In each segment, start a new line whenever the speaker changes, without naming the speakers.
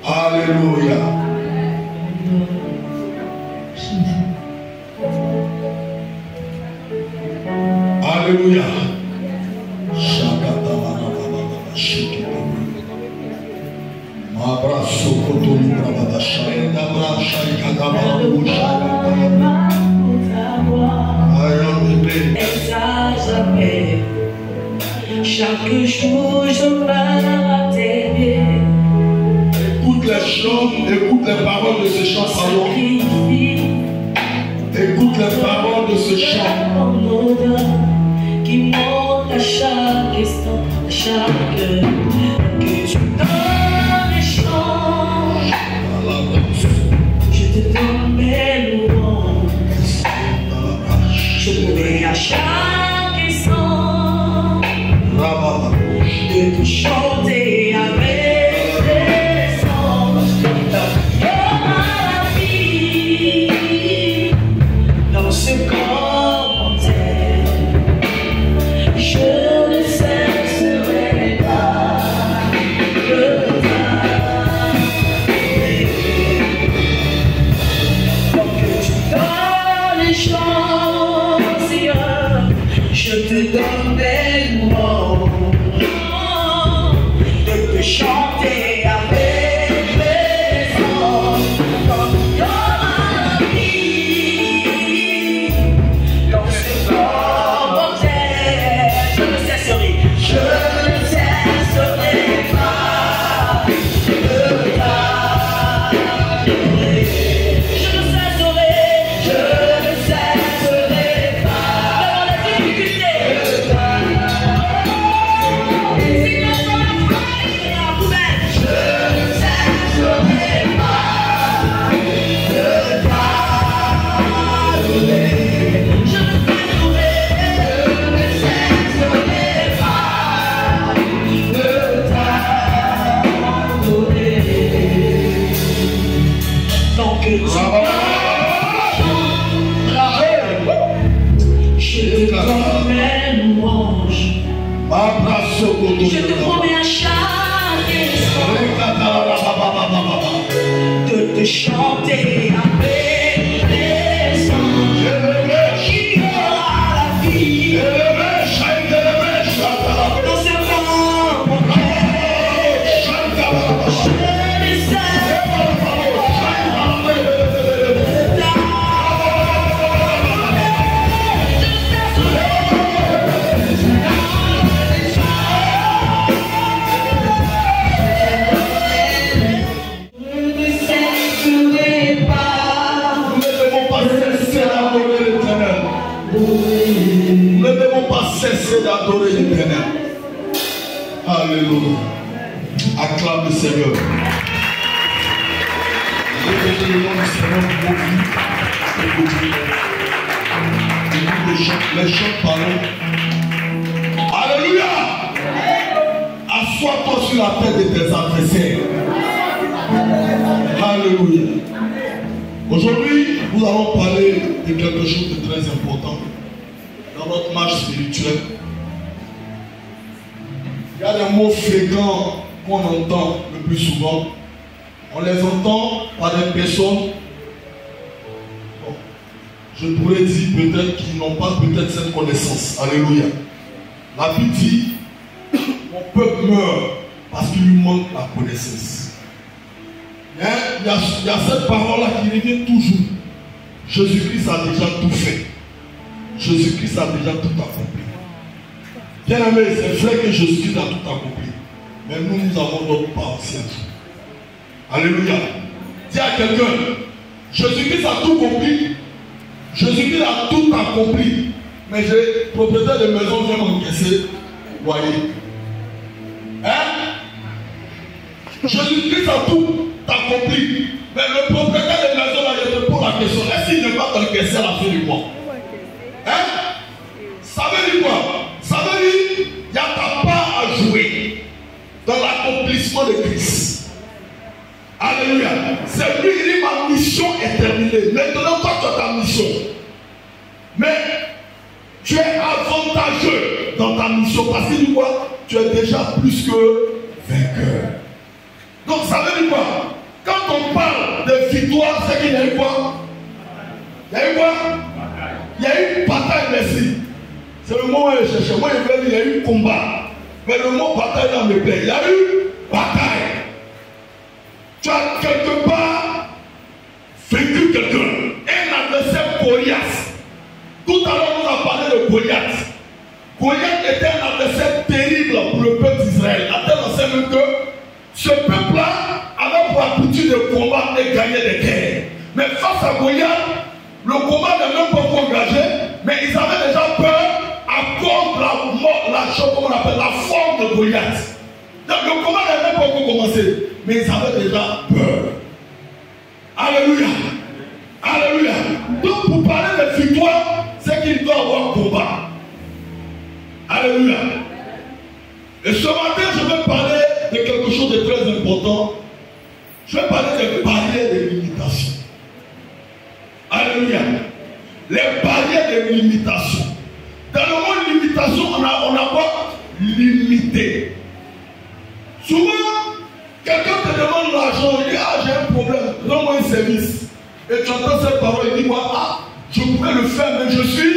Alléluia. Alléluia.
Chaque jour je parle à tes pieds.
Écoute les chants, écoute les paroles de ce chant, pardon. Écoute les paroles de ce chant.
Qui monte à chaque instant, à chaque heure. Que tu donnes les chants. Je te donne mes louanges. Je pourrai à chaque instant de te chanter avec les anges. Dans la vie, dans ce commentaire, je ne cesserai pas de t'adorer. Que tu donnes les chances, Seigneur, je te donne des louanges. De te chanter avec les anges. Dans la vie, dans ce commentaire, je ne cesserai pas de t'adorer. Je ne cesserai pas dans la difficulté. Je te promets à chaque instant de te chanter avec les anges. Qui aura la vie dans ce monde. Je ne sais
cesser d'adorer l'Éternel. Alléluia. Acclame le Seigneur. Répétez le nom du Seigneur pour vos vies. Les chants parlent. Alléluia. Assois-toi sur la tête de tes adversaires. Alléluia. Aujourd'hui, nous allons parler de quelque chose de très important dans notre marche spirituelle. Il y a des mots fréquents qu'on entend le plus souvent. On les entend par des personnes, bon, je pourrais dire peut-être qu'ils n'ont pas peut-être cette connaissance. Alléluia. La Bible dit, mon peuple meurt parce qu'il lui manque la connaissance. Mais il y a cette parole-là qui revient toujours. Jésus-Christ a déjà tout fait. Jésus-Christ a déjà tout accompli. Bien aimé, c'est vrai que Jésus-Christ a tout accompli. Mais nous avons notre part aussi. Alléluia. Dis à quelqu'un, Jésus-Christ a tout accompli. Jésus-Christ a tout accompli. Mais le propriétaire de maison vient m'encaisser loyer. Hein? Jésus-Christ a tout accompli. Mais le propriétaire de maison là, je te pose la question. Est-ce qu'il ne va pas t'encaisser à la fin du mois? Hein? Ça veut dire quoi? Ça veut dire il y a ta part à jouer dans l'accomplissement de Christ. Alléluia. C'est lui qui dit ma mission est terminée. Maintenant, toi, tu as ta mission. Mais tu es avantageux dans ta mission. Parce que tu vois, tu es déjà plus que vainqueur. Donc ça veut dire quoi? Quand on parle de victoire, c'est qu'il y a eu quoi? Il y a eu quoi? Il y a eu bataille, merci. C'est le mot où je cherchais. Moi, je veux dire, il y a eu combat. Mais le mot bataille là me plaît. Il y a eu bataille. Tu as quelque part vaincu quelqu'un. Un adversaire Goliath. Tout à l'heure, on a parlé de Goliath. Goliath était un adversaire terrible pour le peuple d'Israël. À tel enseigne même que ce peuple-là avait pour habitude de combattre et gagner des guerres. Mais face à Goliath, le combat n'est même pas encore engagé, mais ils avaient déjà peur à cause de la forme de Goliath. Donc le combat n'a même pas encore commencé, mais ils avaient déjà peur. Alléluia. Alléluia. Donc pour parler de victoire, c'est qu'il doit avoir combat. Alléluia. Et ce matin, je vais parler de quelque chose de très important. Je vais parler des barrières de limitation. Alléluia. Les barrières de limitation. Dans le mot limitation, on a quoi? Limité. Souvent, quelqu'un te demande l'argent, il dit ah j'ai un problème, donne-moi un service. Et tu entends cette parole, il dit quoi? Ah, je pourrais le faire, mais je suis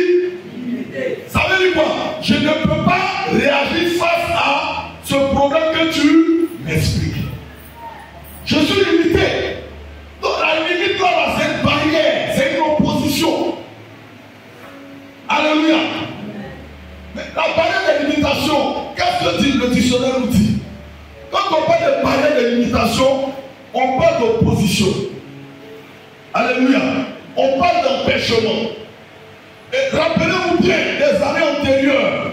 limité. Ça veut dire quoi? Je ne peux pas réagir face à ce problème que tu m'expliques. Je suis limité. Donc la limite là, c'est une barrière, c'est une opposition. Alléluia. Mais la barrière de limitation, qu'est-ce que dit le dictionnaire nous dit? Quand on parle de barrière de limitation, on parle d'opposition. Alléluia. On parle d'empêchement. Et rappelez-vous bien des années antérieures,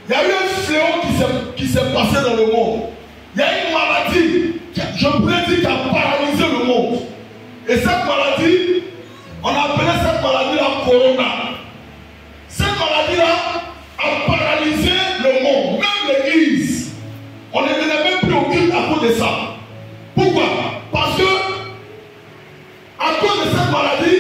il y a eu un fléau qui s'est passé dans le monde. Il y a une maladie, je pourrais dire, qui a paralysé le monde. Et cette maladie, on a appelé cette maladie la corona. Cette maladie-là a paralysé le monde, même l'église. On ne venait même plus au culte à cause de ça. Pourquoi? Parce que, à cause de cette maladie,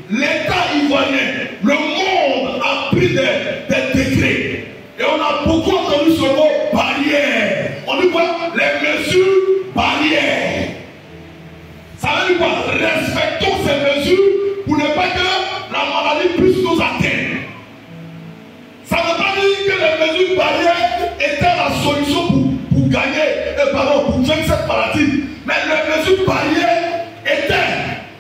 l'État ivoirien, le monde a pris des décrets. Et on a beaucoup entendu ce mot barrière. On dit quoi? Les mesures barrières. Ça veut dire quoi? Respectons ces mesures pour ne pas que la maladie puisse nous atteindre. Ça ne veut pas dire que les mesures barrières étaient la solution pour gagner, pour vaincre cette maladie. Mais les mesures barrières étaient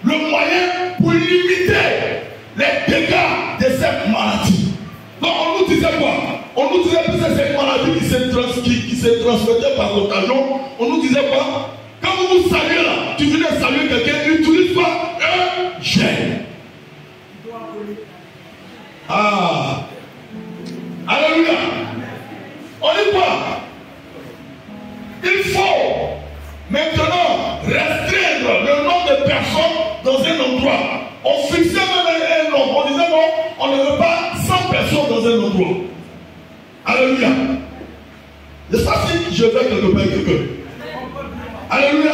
le moyen pour limiter les dégâts de cette maladie. Donc on nous disait quoi? On nous disait que c'est une maladie qui se transmettait par contagion. On nous disait quoi? Quand vous vous saluez là, tu venais saluer quelqu'un, utilise quoi? Un gel. Ah. Alléluia. On dit quoi? Il faut maintenant restreindre le nombre de personnes dans un endroit. On fixait même un nombre. On disait non, on ne veut pas 100 personnes dans un endroit. Alléluia. Je sais pas si je vais quelque part avec quelqu'un. Alléluia.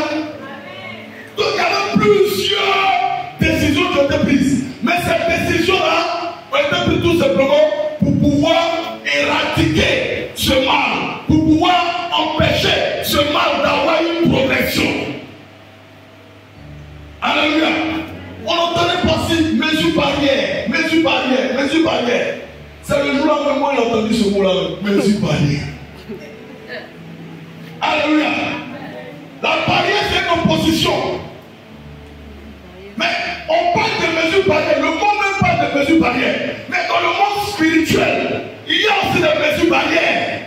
Donc il y avait plusieurs décisions qui ont été prises. Mais ces décisions-là ont été prises tout simplement pour pouvoir éradiquer ce mal, pour pouvoir empêcher ce mal d'avoir une progression. Alléluia. On entendait passer mesure barrière, mesure barrière, mesure barrière. C'est le jour-là même moi j'ai entendu ce mot-là, mesure barrière. Alléluia. La barrière c'est une opposition. Mais on parle de mesures barrières, le monde même parle de mesures barrières. Mais dans le monde spirituel, il y a aussi des mesures barrières.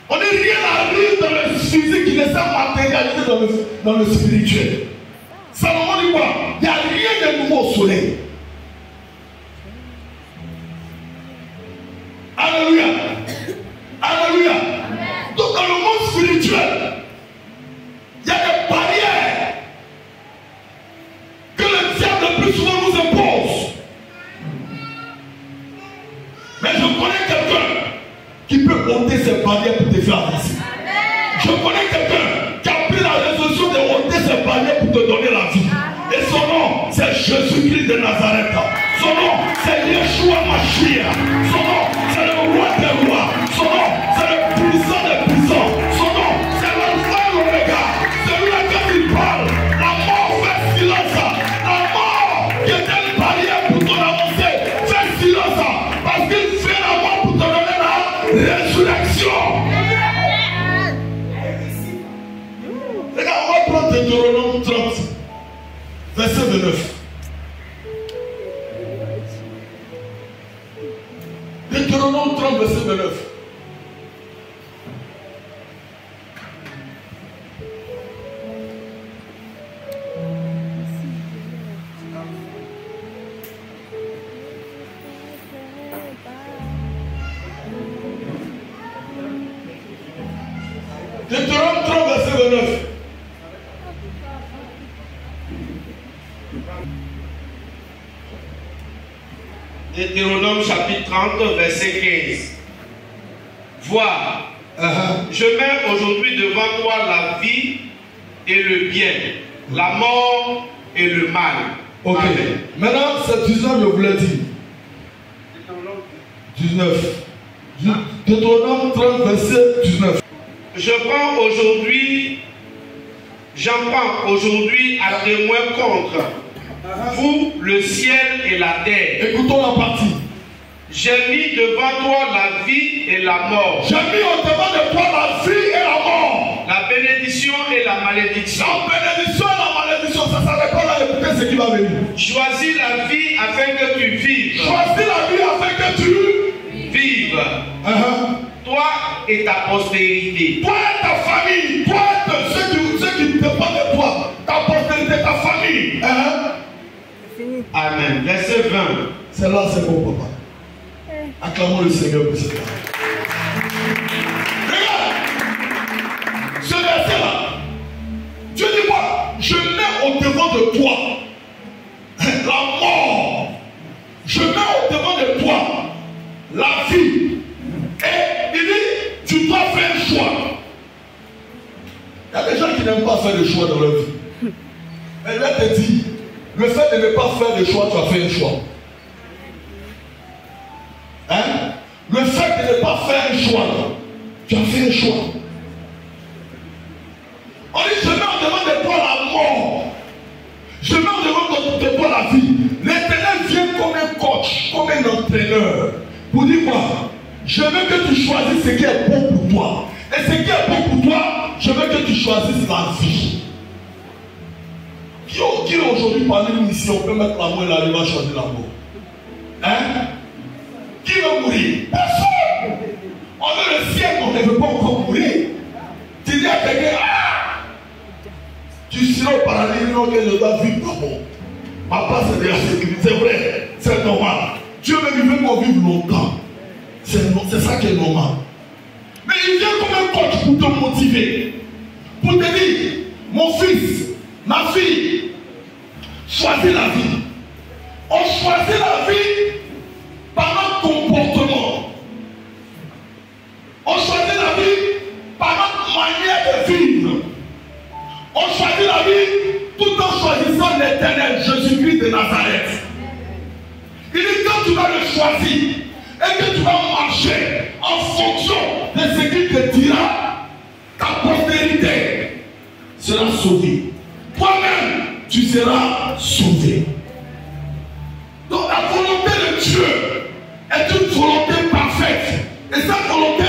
On n'est rien à rire dans le physique qui ne s'est matérialisé dans le spirituel. Salomon dit quoi? Il n'y a rien de nouveau au soleil. Alléluia. Alléluia. Donc dans le monde spirituel, il y a des barrières que le diable le plus souvent nous impose. Mais je connais quelqu'un qui peut monter ces barrières pour te faire avancer. Je connais quelqu'un de Nazareth. Son nom, c'est Yeshua Mashiach. Son nom, c'est le roi des rois. Son nom, c'est le puissant des puissants. Son nom, c'est l'alpha et l'oméga. Celui quand il parle, la mort fait silence. La mort qui était une barrière pour ton avancée fait silence. Parce qu'il fait la mort pour te donner la résurrection. Regarde, on va prendre Deutéronome 30, verset 29. Deutéronome 30, verset 29. Deutéronome 30, verset 29.
Deutéronome chapitre 30, verset 15. Vois, je mets aujourd'hui devant toi la vie et le bien, la mort et le mal.
Ok.
Amen.
Maintenant, c'est 19, je vous l'ai dit. 19. Deutéronome 30, verset 19.
J'en prends aujourd'hui à témoin contre vous, le ciel et la terre.
Écoutons la partie.
J'ai mis devant toi la vie et la mort.
J'ai mis au devant de toi la vie et la mort.
La bénédiction et la malédiction.
La bénédiction et la malédiction, ça s'arrête pas là, écoutez ce qui va venir.
Choisis la vie afin que tu vives.
Choisis la vie afin que tu
vives. Toi et ta postérité.
Toi et ta famille. Toi et ceux qui dépendent de toi. Ta postérité, ta famille.
Amen. Verset 20.
C'est là, c'est bon, papa. Acclamons le Seigneur pour cela. Regarde. Ce verset-là. Dieu dit quoi? Je mets au devant de toi la mort. Je mets au devant de toi la vie. Et il dit, tu dois faire un choix. Il y a des gens qui n'aiment pas faire de choix dans leur vie. Mais là, te dit, le fait de ne pas faire de choix, tu as fait un choix. Hein? Le fait de ne pas faire un choix, tu as fait un choix. On dit, je mets en devant de toi la mort. Je mets en devant de toi la vie. L'Éternel vient comme un coach, comme un entraîneur. Pour dire quoi? Je veux que tu choisisses ce qui est bon pour toi. Et ce qui est bon pour toi, je veux que tu choisisses la vie. Qui aujourd'hui parmi nous ici, on peut mettre la mort et là, il va choisir la mort. Hein? Qui veut mourir? Personne! On veut le ciel, on ne veut pas encore mourir. Tu dis à quelqu'un, tu seras au paradis, non, que je dois vivre d'abord. Ma part, c'est de la sécurité. C'est vrai, c'est normal. Dieu même, il veut qu'on vive longtemps. C'est ça qui est normal. Mais il vient comme un coach pour te motiver. Pour te dire, mon fils, ma fille, choisis la vie. On choisit la vie par notre comportement. On choisit la vie par notre manière de vivre. On choisit la vie tout en choisissant l'Éternel, Jésus-Christ de Nazareth. Il dit quand tu vas le choisir et que tu vas marcher en fonction de ce qu'il te dira, ta postérité sera sauvée. Toi-même, tu seras sauvé. Donc la volonté de Dieu est une volonté parfaite. Et cette volonté,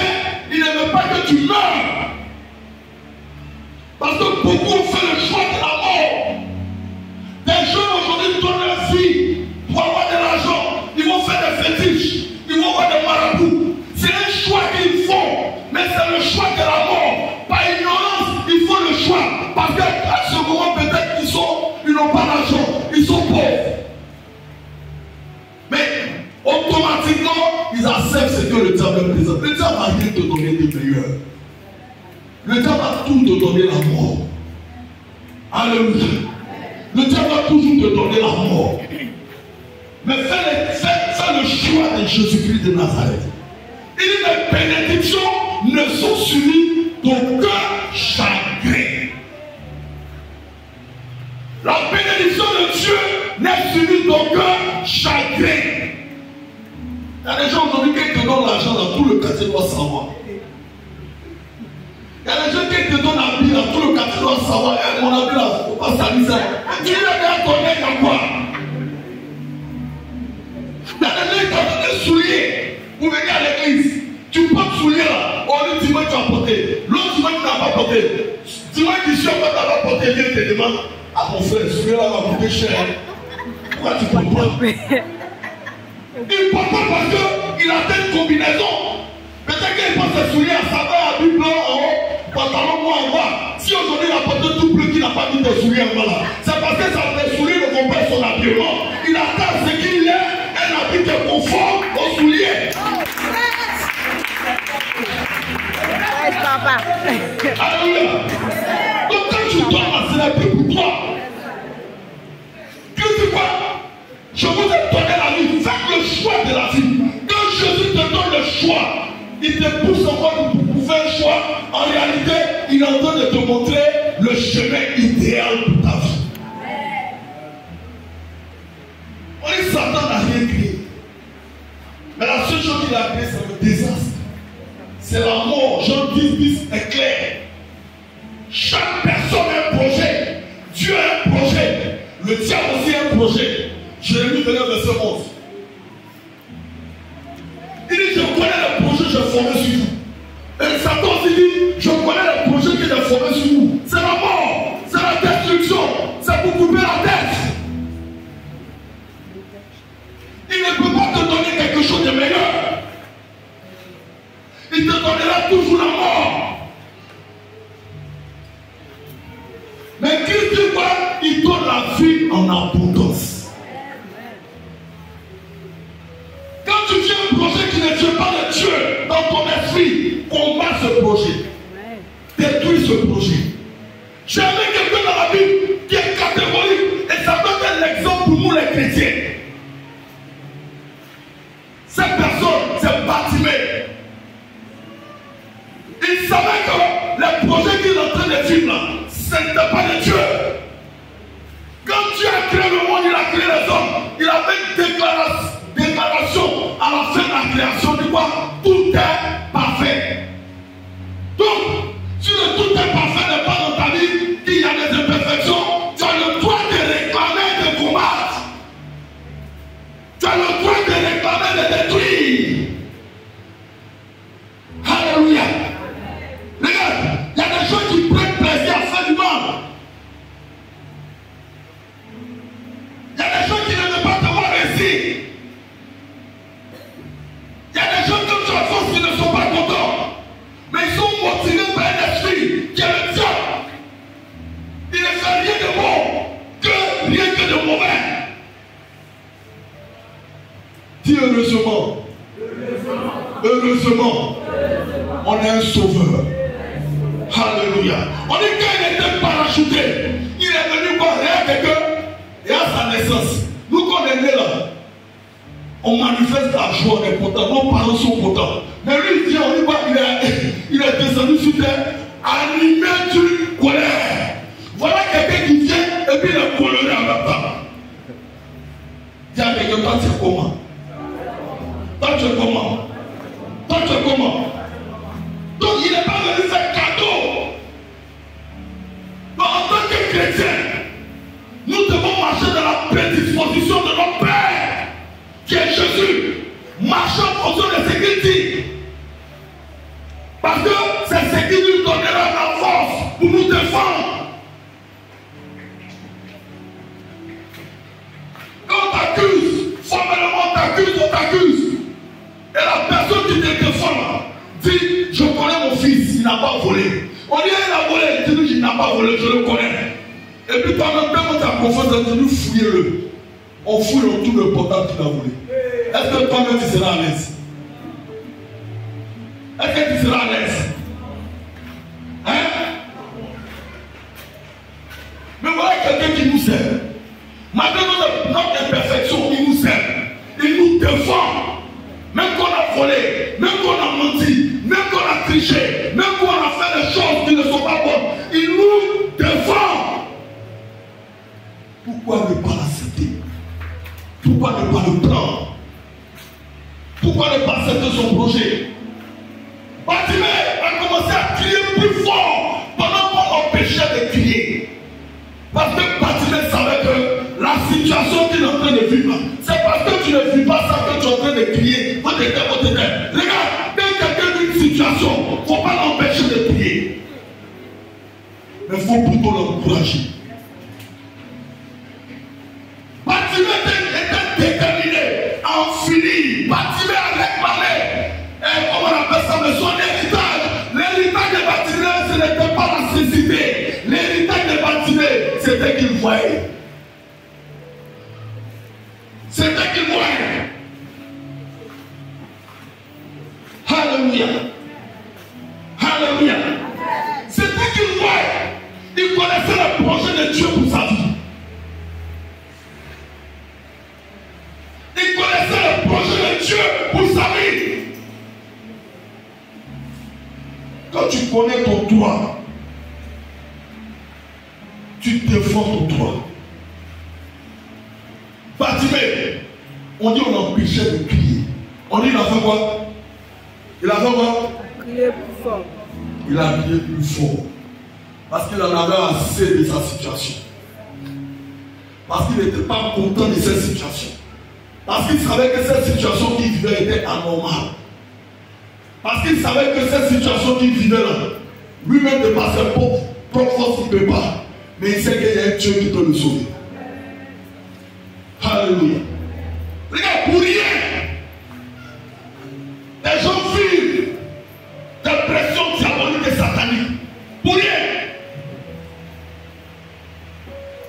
il ne veut pas que tu meurs. Parce que beaucoup ont fait le choix de la mort. Des jeunes aujourd'hui donnent leur vie pour avoir de l'argent. Ils vont faire des fétiches. Ils vont avoir des marabouts. C'est un choix qu'ils font. Mais c'est le choix de la mort. Par ignorance, ils font le choix. Parce qu'à ce moment, peut-être ils n'ont pas d'argent. Ils sont pauvres. Mais automatiquement, ils acceptent ce que le diable présente. Le diable va rien te donner de meilleur. Le diable va tout te donner la mort. Alléluia. Le diable va toujours te donner la mort. Mais fais le choix de Jésus-Christ de Nazareth. Il dit les bénédictions ne sont suivies d'aucun chagrin. La bénédiction de Dieu n'est unis d'aucun chagrin. Il y a des gens aujourd'hui qui te donnent l'argent dans tout le quartier doit savoir. Il y a des gens qui te donnent l'habit dans tout le quartier doit savoir. Et mon habit là, il ne faut pas salir ça. Tu lui as donné dans quoi? Il y a des gens qui t'ont donné des souliers. Vous venez à l'église. Tu portes souliers là. Oh, le dimanche tu as porté. L'autre dimanche tu n'as pas porté. Dimanche tu sais pas tu n'as pas porté. Viens te demande. Ah mon frère, celui-là va coûter cher. Pourquoi tu ne portes pas? Il porte pas parce qu'il a une combinaison. Peut-être qu'il porte ses souliers à saveur, habit blanc en haut, pantalon noir en bas. Si aujourd'hui il a porté tout bleu, qu'il n'a pas mis des souliers en bas là, c'est parce que les souliers ne complètent son habillement. Il attend ce qu'il est, un habit qui est conforme aux souliers. Alléluia. Donc quand tu dors là, c'est la paix pour toi. Que tu vois? Je vous ai donné la vie. Faites le choix de la vie. Quand Jésus te donne le choix, il te pousse encore pour faire un choix. En réalité, il est en train de te montrer le chemin idéal pour ta vie. On dit Satan n'a rien créé. Mais la seule chose qu'il a créé, c'est le désastre. C'est la mort. Jean 10 est clair. Chaque personne a un projet. Dieu a un projet. Le diable aussi a un projet. Jérémie venait verset 11. Il dit, je connais le projet que j'ai formé sur vous. Et Satan aussi dit, je connais le projet que j'ai formé sur vous. C'est la mort, c'est la destruction, c'est pour couper la tête. Il ne peut pas te donner quelque chose de meilleur. Il te donnera toujours la mort. Mais Christ, il donne la vie en abondance. Quand tu tiens un projet qui ne tient pas de Dieu dans ton esprit, combat ce projet. Détruis ce projet. J'ai vu quelqu'un dans la Bible qui est catégorique et ça doit être l'exemple pour nous les chrétiens. Cette personne, c'est Bartimée. Il savait que les projets qu'il est en train de vivre là, ce n'était pas de Dieu. Quand Dieu a créé le monde, il a créé les hommes. Il avait une déclaration à la fin de la création de quoi? Tout est parfait. Donc, si le tout est parfait n'est pas dans ta vie, qu'il y a des imperfections, tu as le droit de réclamer et de combattre. Tu as le droit de réclamer et de détruire. Alléluia. Regarde, il y a des gens qui prennent plaisir à faire du mal. Il y a des gens qui ne veulent pas te voir réussir. Il y a des gens comme tu as force qui ne sont pas contents. Mais ils sont motivés par un esprit qui est le diable. Il ne fait rien de bon, rien que de mauvais. Dis heureusement. Heureusement. On est un sauveur. Alléluia. On dit qu'il était parachuté. Il est venu voir quelqu'un et à sa naissance. Nous qu'on est nés là, on manifeste la joie, on est content. Nos parents sont contents. Mais lui, il dit, on dit pas, il est descendu sur terre, animé d'une colère. Voilà quelqu'un qui vient et puis il est coloré en même temps. Dis à quelqu'un, toi tu es comment? Toi tu es comment? Toi tu es comment? Donc il n'est pas venu faire cadeau. Donc en tant que chrétien, nous devons marcher dans la prédisposition de notre Père, qui est Jésus. Marchons en fonction de ce qu'il dit. Parce que c'est ce qui nous donnera la force pour nous défendre. Quand on t'accuse, formellement on t'accuse. Et la personne qui te défend dit, je connais mon fils, il n'a pas volé. On dit, il a volé, il dit, il n'a pas volé, je le connais. Et puis pendant que tu as confiance, tu dis, fouillez-le. On fouille dans tout le portable qu'il a volé. Est-ce que toi-même tu seras à l'aise? Est-ce que tu seras à l'aise? Hein? Mais voilà quelqu'un qui nous aime. Malgré notre imperfection, il nous aime. Il nous défend. Même qu'on a volé, même qu'on a menti, même qu'on a triché, même qu'on a fait des choses qui ne sont pas bonnes, il nous défend. Pourquoi ne pas l'accepter? Pourquoi ne pas le prendre? Pourquoi ne pas accepter son projet? Bartimée a commencé à crier plus fort pendant qu'on l'empêchait de crier. Parce que Bartimée savait que la situation qu'il est en train de vivre, c'est parce que tu ne vis pas ça que tu es en train de crier. Regarde, quand quelqu'un vit une situation, il ne faut pas l'empêcher de crier. Mais il faut plutôt l'encourager. Bartimée était déterminé à en finir. Bartimée avait parlé. Et comment on appelle ça? Mais son héritage. L'héritage de Bartimée, ce n'était pas la cécité. L'héritage de Bartimée, c'était qu'il voyait. C'était qu'il voyait. Alléluia. Alléluia. C'était qu'il voyait. Il connaissait le projet de Dieu pour sa vie. Il connaissait le projet de Dieu pour sa vie. Quand tu connais ton droit, tu défends ton droit. Bartimée, on dit on l'empêchait de crier. On dit il a fait quoi? Il a fait quoi?
Crier plus fort.
Il a crié plus fort. Parce qu'il en avait assez de sa situation. Parce qu'il n'était pas content de cette situation. Parce qu'il savait que cette situation qu'il vivait était anormale. Parce qu'il savait que cette situation qu'il vivait là, lui-même de par ses propres forces, il ne peut pas. Mais il sait qu'il y a un Dieu qui peut le sauver. Alléluia. Regarde, pour rien, les gens vivent des pressions diaboliques et sataniques. Pour rien.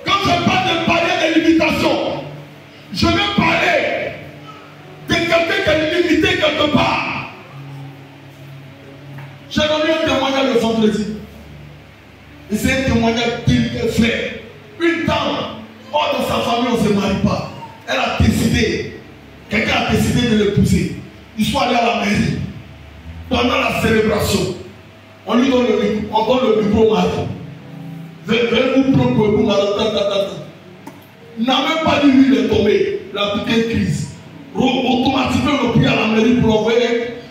Quand je parle de barrière de limitation, je vais parler de quelqu'un qui est limité quelque part. J'ai donné un témoignage le vendredi. Et c'est un témoignage qu'il fait. Une dame, hors de sa famille, on ne se marie pas. Elle a décidé, quelqu'un a décidé de l'épouser. Ils sont allés à la mairie. Pendant la célébration, on lui donne le micro au mari. Venez vous prendre pour vous, il n'a même pas dit lui, il est tombé. Il a piqué une crise. Automatiquement, on a pris à la mairie pour l'envoyer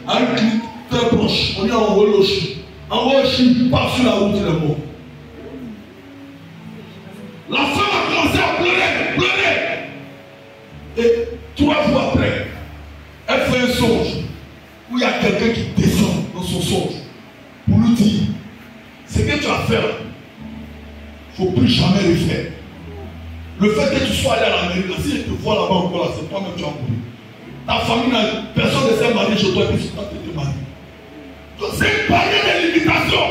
à une clinique très proche. On lui a envoyé le chien. Envoyé le chien, part sur la route, il est mort. La femme a commencé à pleurer, pleurer. Et 3 jours après, elle fait un songe où il y a quelqu'un qui descend dans son songe pour lui dire: ce que tu as fait là, il ne faut plus jamais le faire. Le fait que tu sois allé à la mairie, si je te vois là-bas encore, là, c'est toi-même qui as couru. Ta famille, personne ne s'est marié chez toi et puis c'est toi qui t'es marié. Donc c'est une barrière de limitation.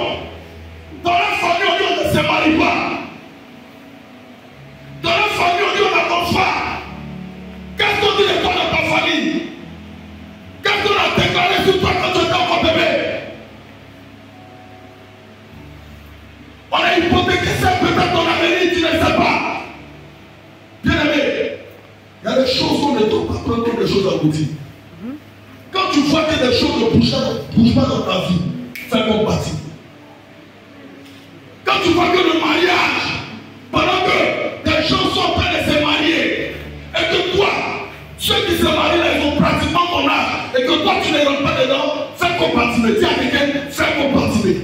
Dans la famille, on dit on ne se marie pas. Dans la famille, on dit on n'attend pas. Qu'est-ce qu'on dit de toi dans ta famille? Qu'est-ce qu'on a déclaré sur toi quand tu étais encore bébé? On a hypothéqué ça peut-être dans l'avenir, tu ne sais pas. Bien aimé, il y a des choses qu'on ne trouve pas prendre comme des choses à aboutir. Quand tu vois que des choses ne bougent pas dans ta vie, fais comme Bartimée. Quand tu vois que le mariage, pendant que des gens sont en train de se marier, et que toi, ceux qui se marient là, ils ont pratiquement ton âge, et que toi tu ne rentres pas dedans, fais comme Bartimée. Dis à quelqu'un, fais comme Bartimée.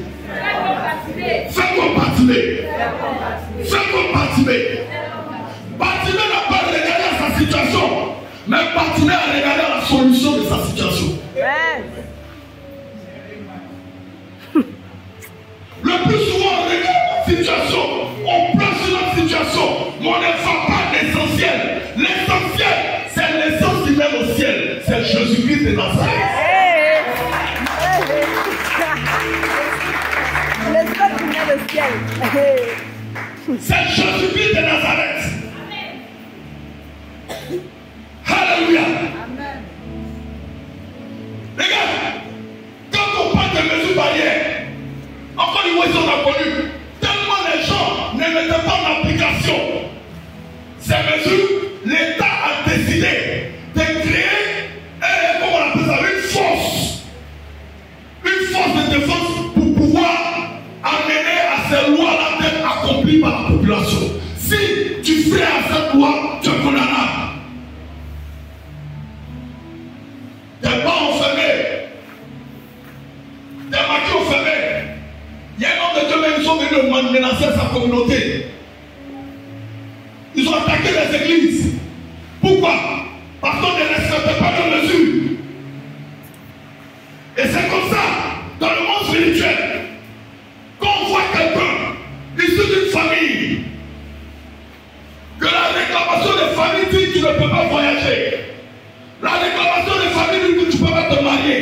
Fais comme Bartimée. Fais comme Bartimée. Bartimée n'a pas regardé à sa situation, mais Bartimée a regardé à la solution de sa situation. Le plus souvent, on regarde la situation, on place sur la situation, mais on ne va pas l'essentiel. L'essentiel, c'est l'essence qui mène au ciel. C'est Jésus-Christ de Nazareth.
L'essence qui mène au ciel.
C'est Jésus-Christ de Nazareth. Alléluia.
Amen.
Regarde, quand on parle de mesures barrières, encore une fois, ils ont connu, tellement les gens ne mettaient pas en application ces mesures, l'État a décidé de créer, comment on appelle ça, une force de défense pour pouvoir amener à ces lois-là d'être accomplies par la population. Si tu fais à cette loi, tu es condamnable. de menacer sa communauté. Ils ont attaqué les églises. Pourquoi? Parce qu'on ne respecte pas les mesures. Et c'est comme ça, dans le monde spirituel, quand on voit quelqu'un issu d'une famille, que la réclamation des familles dit que tu ne peux pas voyager, la réclamation des familles dit que tu ne peux pas te marier,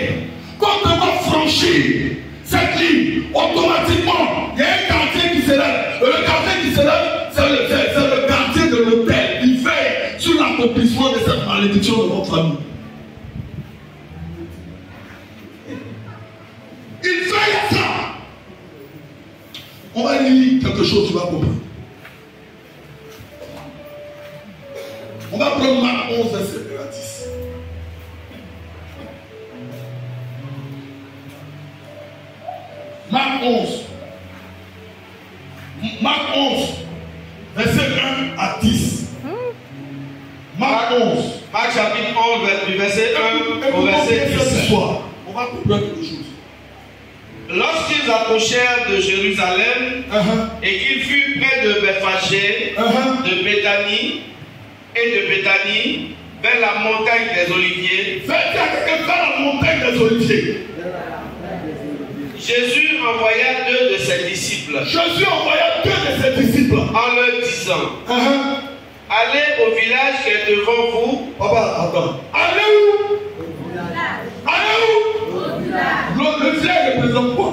quand on va franchir cette ligne, automatiquement, il y a un quartier qui se lève. Le quartier qui se lève, c'est le quartier de l'hôtel. Il veille sur l'accomplissement de cette malédiction de votre famille. Il veille à ça. On va lire quelque chose, tu vas comprendre. On va prendre Marc 11, verset 1 à 10. Marc 11. Marc 11, verset 1 à 10. Marc 11.
Marc chapitre 11, verset 1 au verset 10.
On va comprendre quelque chose.
Lorsqu'ils approchèrent de Jérusalem et qu'ils furent près de Bethphagée, de Béthanie et de Béthanie, vers la montagne des Oliviers,
vers la montagne des Oliviers,
Jésus envoya 2 de ses disciples.
Jésus envoya 2 de ses disciples
en leur disant, allez au village qui est devant vous.
Papa, attends. Allez où? Au village. Allez où? Au village. Le village représente quoi?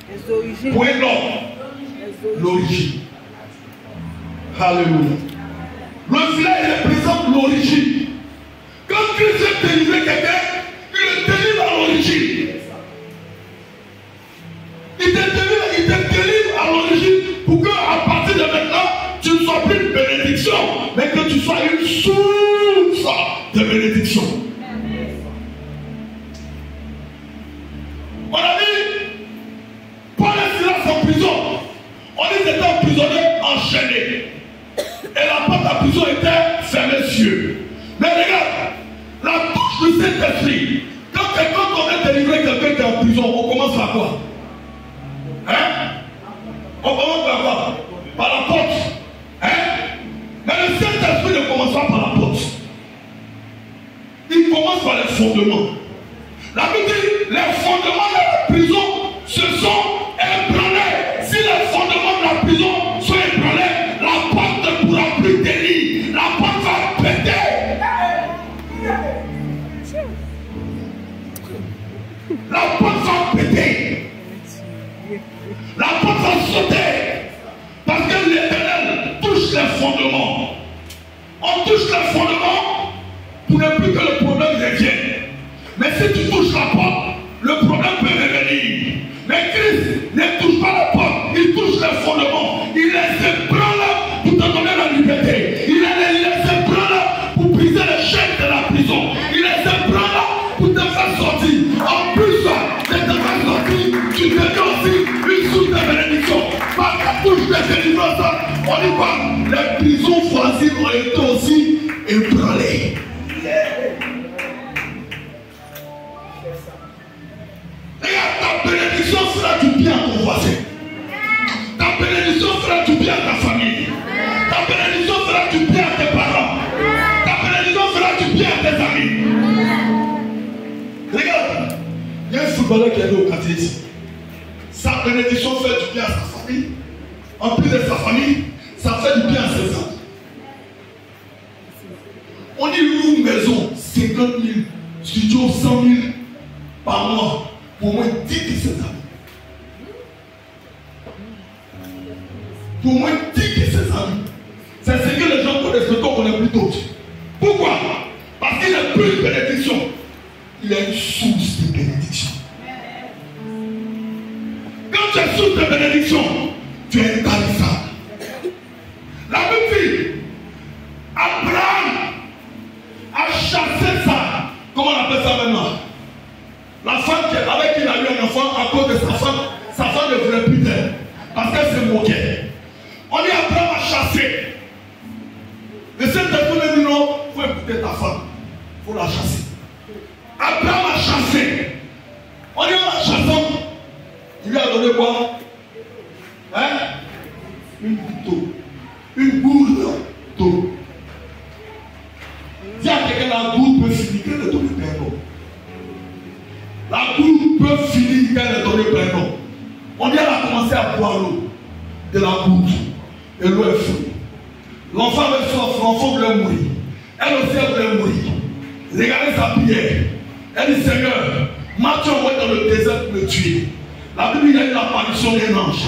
Les origines.
Point nord. L'origine. Alléluia. Le village représente l'origine. Quand Christ veut délivrer quelqu'un, il le délivre à l'origine. Il te délivre à l'origine pour qu'à partir de maintenant, tu ne sois plus une bénédiction, mais que tu sois une source de bénédiction. On a dit, Paul et Silas en prison, on dit qu'ils étaient emprisonnés, enchaînés. Et la porte de la prison était fermée sur eux. Mais regarde, la touche du Saint-Esprit, quand on veut délivrer quelqu'un qui est en prison, on commence par quoi? On commence par quoi? Par la porte. Mais le Saint-Esprit ne commence pas par la porte. Il commence par les fondements. La Bible dit, les fondements de la prison se sont ébranlés. Si les fondements de la prison sont ébranlés, la porte ne pourra plus tenir. La porte va péter. La porte va péter. La porte va sauter. Parce que l'Éternel touche les fondements. On touche les fondements pour ne plus que le problème revienne. Mais si tu touches la porte, le problème peut revenir. Mais Christ ne touche pas la porte, il touche les fondements. Il les ébranle pour te donner la liberté. Il les ébranle pour briser les chaînes de la prison. Il les ébranle pour te faire sortir. En plus de te faire sortir, tu deviens aussi une source de bénédiction. Par la touche de délivrance, on y voit, les prisons voisines ont été aussi ébranlées. Regarde, ta bénédiction fera du bien à ton voisin. Ta bénédiction fera du bien à ta famille. Ta bénédiction fera du bien à tes parents. Ta bénédiction fera du bien à tes amis. Regarde, il y a un footballeur qui est allé au quartier ici. Sa bénédiction fait du bien à sa famille. En plus de sa famille, ça fait du bien à ses amis. On y loue une maison, 50 000, studio 100 000 par mois. Pour au moins 10 de ses amis. Pour au moins 10 de ses amis. C'est ce que les gens connaissent, mais qu'on connaît plus d'autres. Pourquoi? Parce qu'il n'a plus de bénédiction. Il a une source de bénédiction. Quand tu es source de bénédiction, tu es intarissable. La Bible dit, Abraham a chassé ça. Comment on appelle ça maintenant? La femme avec qui il a eu un enfant, à cause de sa femme ne voulait plus d'elle. Parce qu'elle se moquait. On dit Abraham a chassé. Le Saint-Esprit me dit non, il faut écouter ta femme. Il faut la chasser. Abraham a chassé. On dit en la chassant, il lui a donné quoi? Hein? Une goutte d'eau. Une gourde d'eau. Dis à quelqu'un, la goutte peut finir qu'elle est donnée plein d'eau. La goutte peut finir qu'elle est donnée plein d'eau. On dit qu'elle a commencé à boire l'eau de la goutte. Et l'eau est fouille. L'enfant avait soif, l'enfant voulait mourir. Elle aussi elle voulait mourir. Regardez sa prière. Elle dit Seigneur, moi tu envoies dans le désert pour me tuer. La Bible, il y a eu l'apparition d'un ange.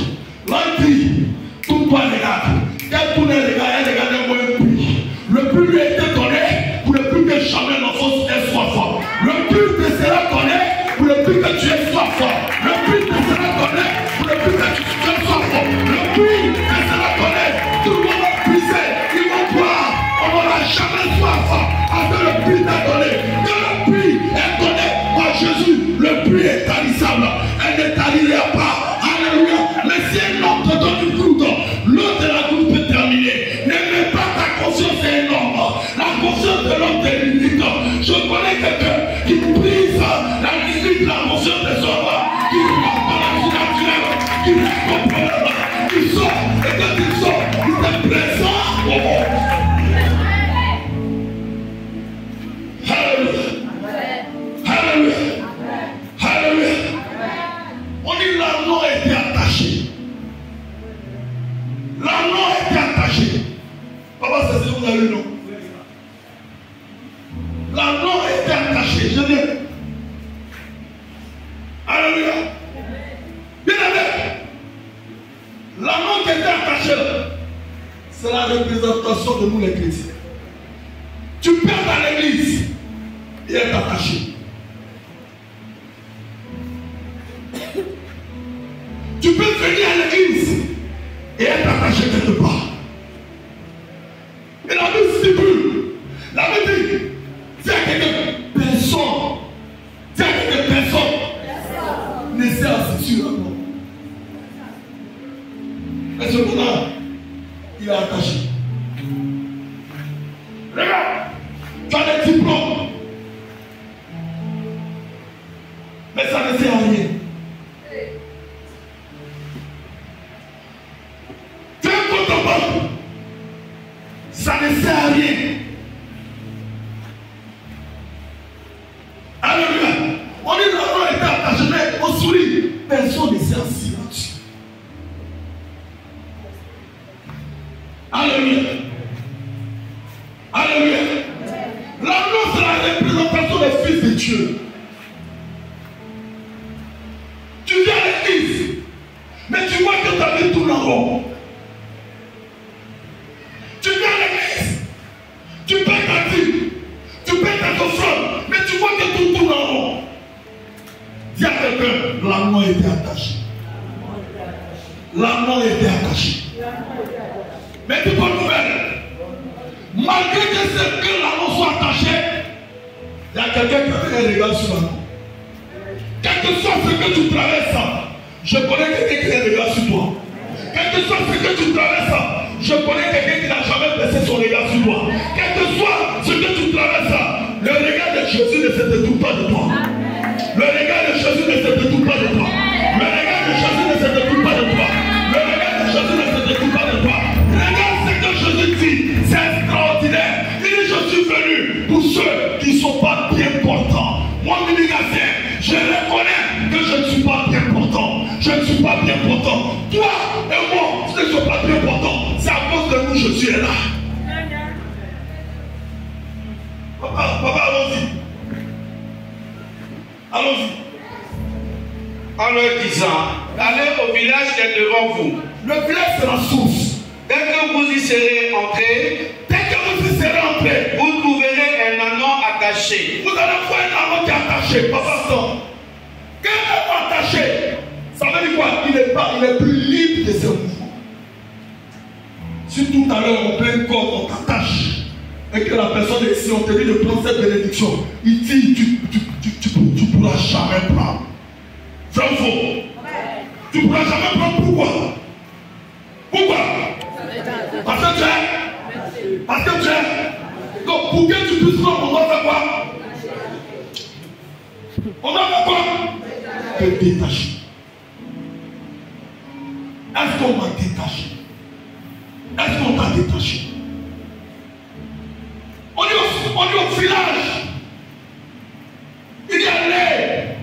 L'ange dit, tourne-toi, regarde. Elle tourne, elle regarde un moyen puits. Le puits lui a été donné pour le plus que jamais l'enfant soit fort. Le puits te sera donné pour le plus que tu sois fort. Le puits te sera donné pour le plus que tu sois fort. Le puits te sera donné. Tout le monde va puiser. Ils vont boire. On n'aura jamais soif. Parce que le puits t'est donné. Que le puits est donné par Jésus. Le puits est tarissable. Elle ne tarira pas. Alléluia. Mais si un homme te donne une goutte, l'eau de la goutte peut terminer. N'aimez pas ta conscience est énorme. La conscience de l'homme est limite. Je connais quelqu'un qui brise la limite de la conscience des hommes, qui rentre dans la vie naturelle, qui reste au problème, qui sort, et quand il sort, il est présent au monde. Alléluia. Alléluia. Alléluia. On dit l'anneau était attaché. L'anneau était attaché. Papa, c'est ce que vous avez lu, non? L'anneau était attaché. Je dis. Alléluia. Bien aimé. L'anneau qui était attaché, c'est la représentation de nous les chrétiens. Tu perds dans l'église, il est attaché. Tu peux venir à l'église et être attaché quelque part. Et la Bible stipule, la Bible dit, si à quelques personnes, ne s'est assis sur la mort. Et cependant, il est attaché. Regarde, tu as des diplômes, mais ça ne sert à rien. Tu as un compte en banque, ça ne sert à rien. Alléluia. On dit l'anneau était attaché, mais on sourit. Personne ne s'est assis là-dessus. Alléluia. Alléluia. L'anneau, c'est la représentation des fils de Dieu. Tu viens à l'église, mais tu vois que ta vie tourne en rond. Tu viens à l'église, tu payes ta dîme, tu payes ta offrande, mais tu vois que tout tourne en rond. Dis à quelqu'un, l'anneau était attaché. L'anneau était attaché. Mais tu bonne nouvelle. Malgré que l'anneau soit attaché, il y a quelqu'un qui a un regard sur l'anneau. Quel que soit ce que tu traverses, je connais quelqu'un qui a un regard sur toi. Quel que soit ce que tu traverses, je connais quelqu'un qui n'a jamais baissé son regard sur toi. Quel que soit ce que tu traverses, le regard de Jésus ne se détourne pas de toi. Le regard de Jésus ne se détourne pas de toi. Le regard de Jésus ne se détourne pas de toi. Le regard de Jésus ne se détourne pas de toi. Regarde ce que Jésus dit, c'est extraordinaire. Il dit, je suis venu pour ceux qui ne sont pas bien portants. Moi, ministère, je reconnais que je ne suis pas bien portant. Je ne suis pas bien portant. Toi et moi, je ne suis pas bien portant. C'est à cause de nous, je suis là. Papa, allons-y. Allons-y.
En leur disant, allez au village qui est devant vous.
Le village, c'est la source.
Dès que vous y serez entrés, vous trouverez un anneau attaché.
Vous allez voir un anneau qui est attaché. Papa, attends. Quel anneau attaché? Ça veut dire quoi? Il est plus libre de ses mouvements. Si tout à l'heure on plein corps, on t'attache, et que la personne ici, on te dit de prendre cette bénédiction, il dit, tu ne pourras jamais prendre. Vrai ou faux? Tu ne pourras jamais prendre. Pourquoi? Pourquoi? Parce que tu es. Parce que tu es. Donc pour que tu puisses prendre, on doit faire quoi? On doit faire quoi? Te détacher. Est-ce Est-ce qu'on m'a détaché? Est-ce qu'on t'a détaché? On est au village. Il y a l'air.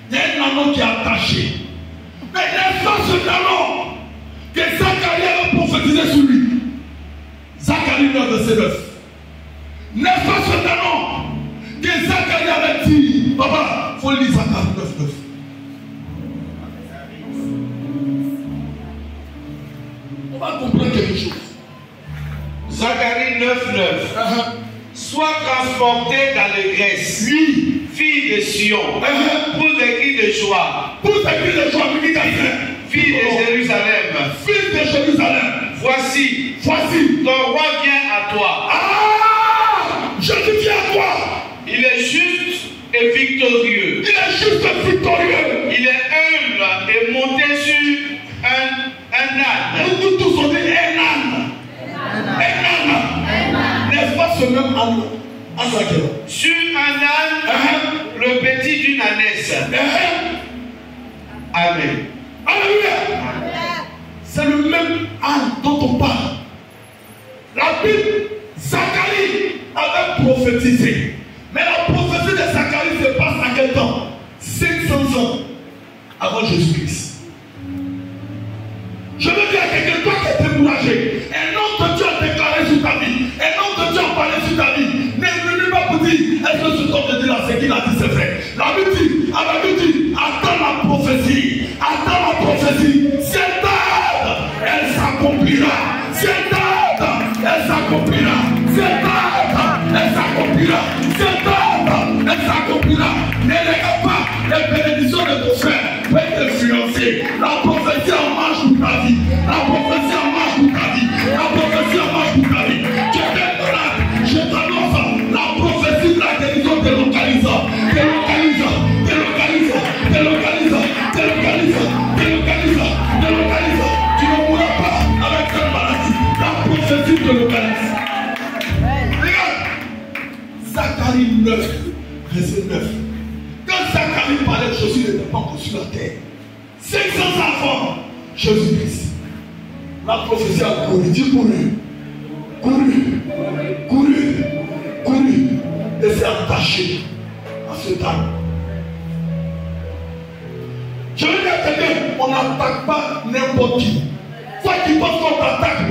Il y a un anneau qui est attaché. Mais n'est-ce pas ce anneau que Zacharie avait prophétisé sur lui? Zacharie 9, verset 9. N'est-ce pas ce anneau que Zacharie avait dit? Papa, il faut lire Zacharie 9, 9. On va comprendre quelque chose.
Zacharie 9, 9. Sois transporté dans les Grèce, fille de Sion, pour des cris de joie.
Pour des cris de joie,
fille de Jérusalem.
Fille de Jérusalem.
Voici, ton roi vient à toi.
Ah! Jésus vient à toi.
Il est juste et victorieux.
Il est juste et victorieux.
Il est humble et monté sur un âne.
Nous tous on dit un âne. N'est-ce pas ce même âne?
Sur un âne, le petit d'une ânesse. Amen.
Alléluia. C'est le même âne dont on parle. La Bible, Zacharie avait prophétisé. Mais la prophétie de Zacharie se passe à quel temps? 500 ans avant Jésus-Christ. Je veux dire à quelqu'un, toi qui es découragé, un nom de Dieu a déclaré sur ta vie, un nom de Dieu a parlé sur ta vie, n'est venu pas pour dire, est-ce que ce qu'on te dit là, ce qu'il a dit, c'est vrai? La Bible dit, attends la prophétie, c'est tard, elle s'accomplira, c'est tard, elle s'accomplira, c'est tard, elle s'accomplira, c'est tard, elle s'accomplira. Ne regarde pas les bénédictions de ton frère pour t'influencer. La prophétie en marche pour ta vie. La prophétie en marche pour ta vie. La prophétie en marche pour ta vie. Tu es malade. Je t'annonce la prophétie de la guérison délocalisa. Tu ne mourras pas avec cette maladie. La prophétie délocalise. Regarde. Zacharie 9, verset 9. Quand Zacharie parlait de Jésus, il n'était pas encore sur la terre. 500 enfants, Jésus-Christ. La prophétie a couru, dit couru, et s'est attaché à ce temps. Je veux dire à quelqu'un, on n'attaque pas n'importe qui. Toi qui penses qu'on t'attaque,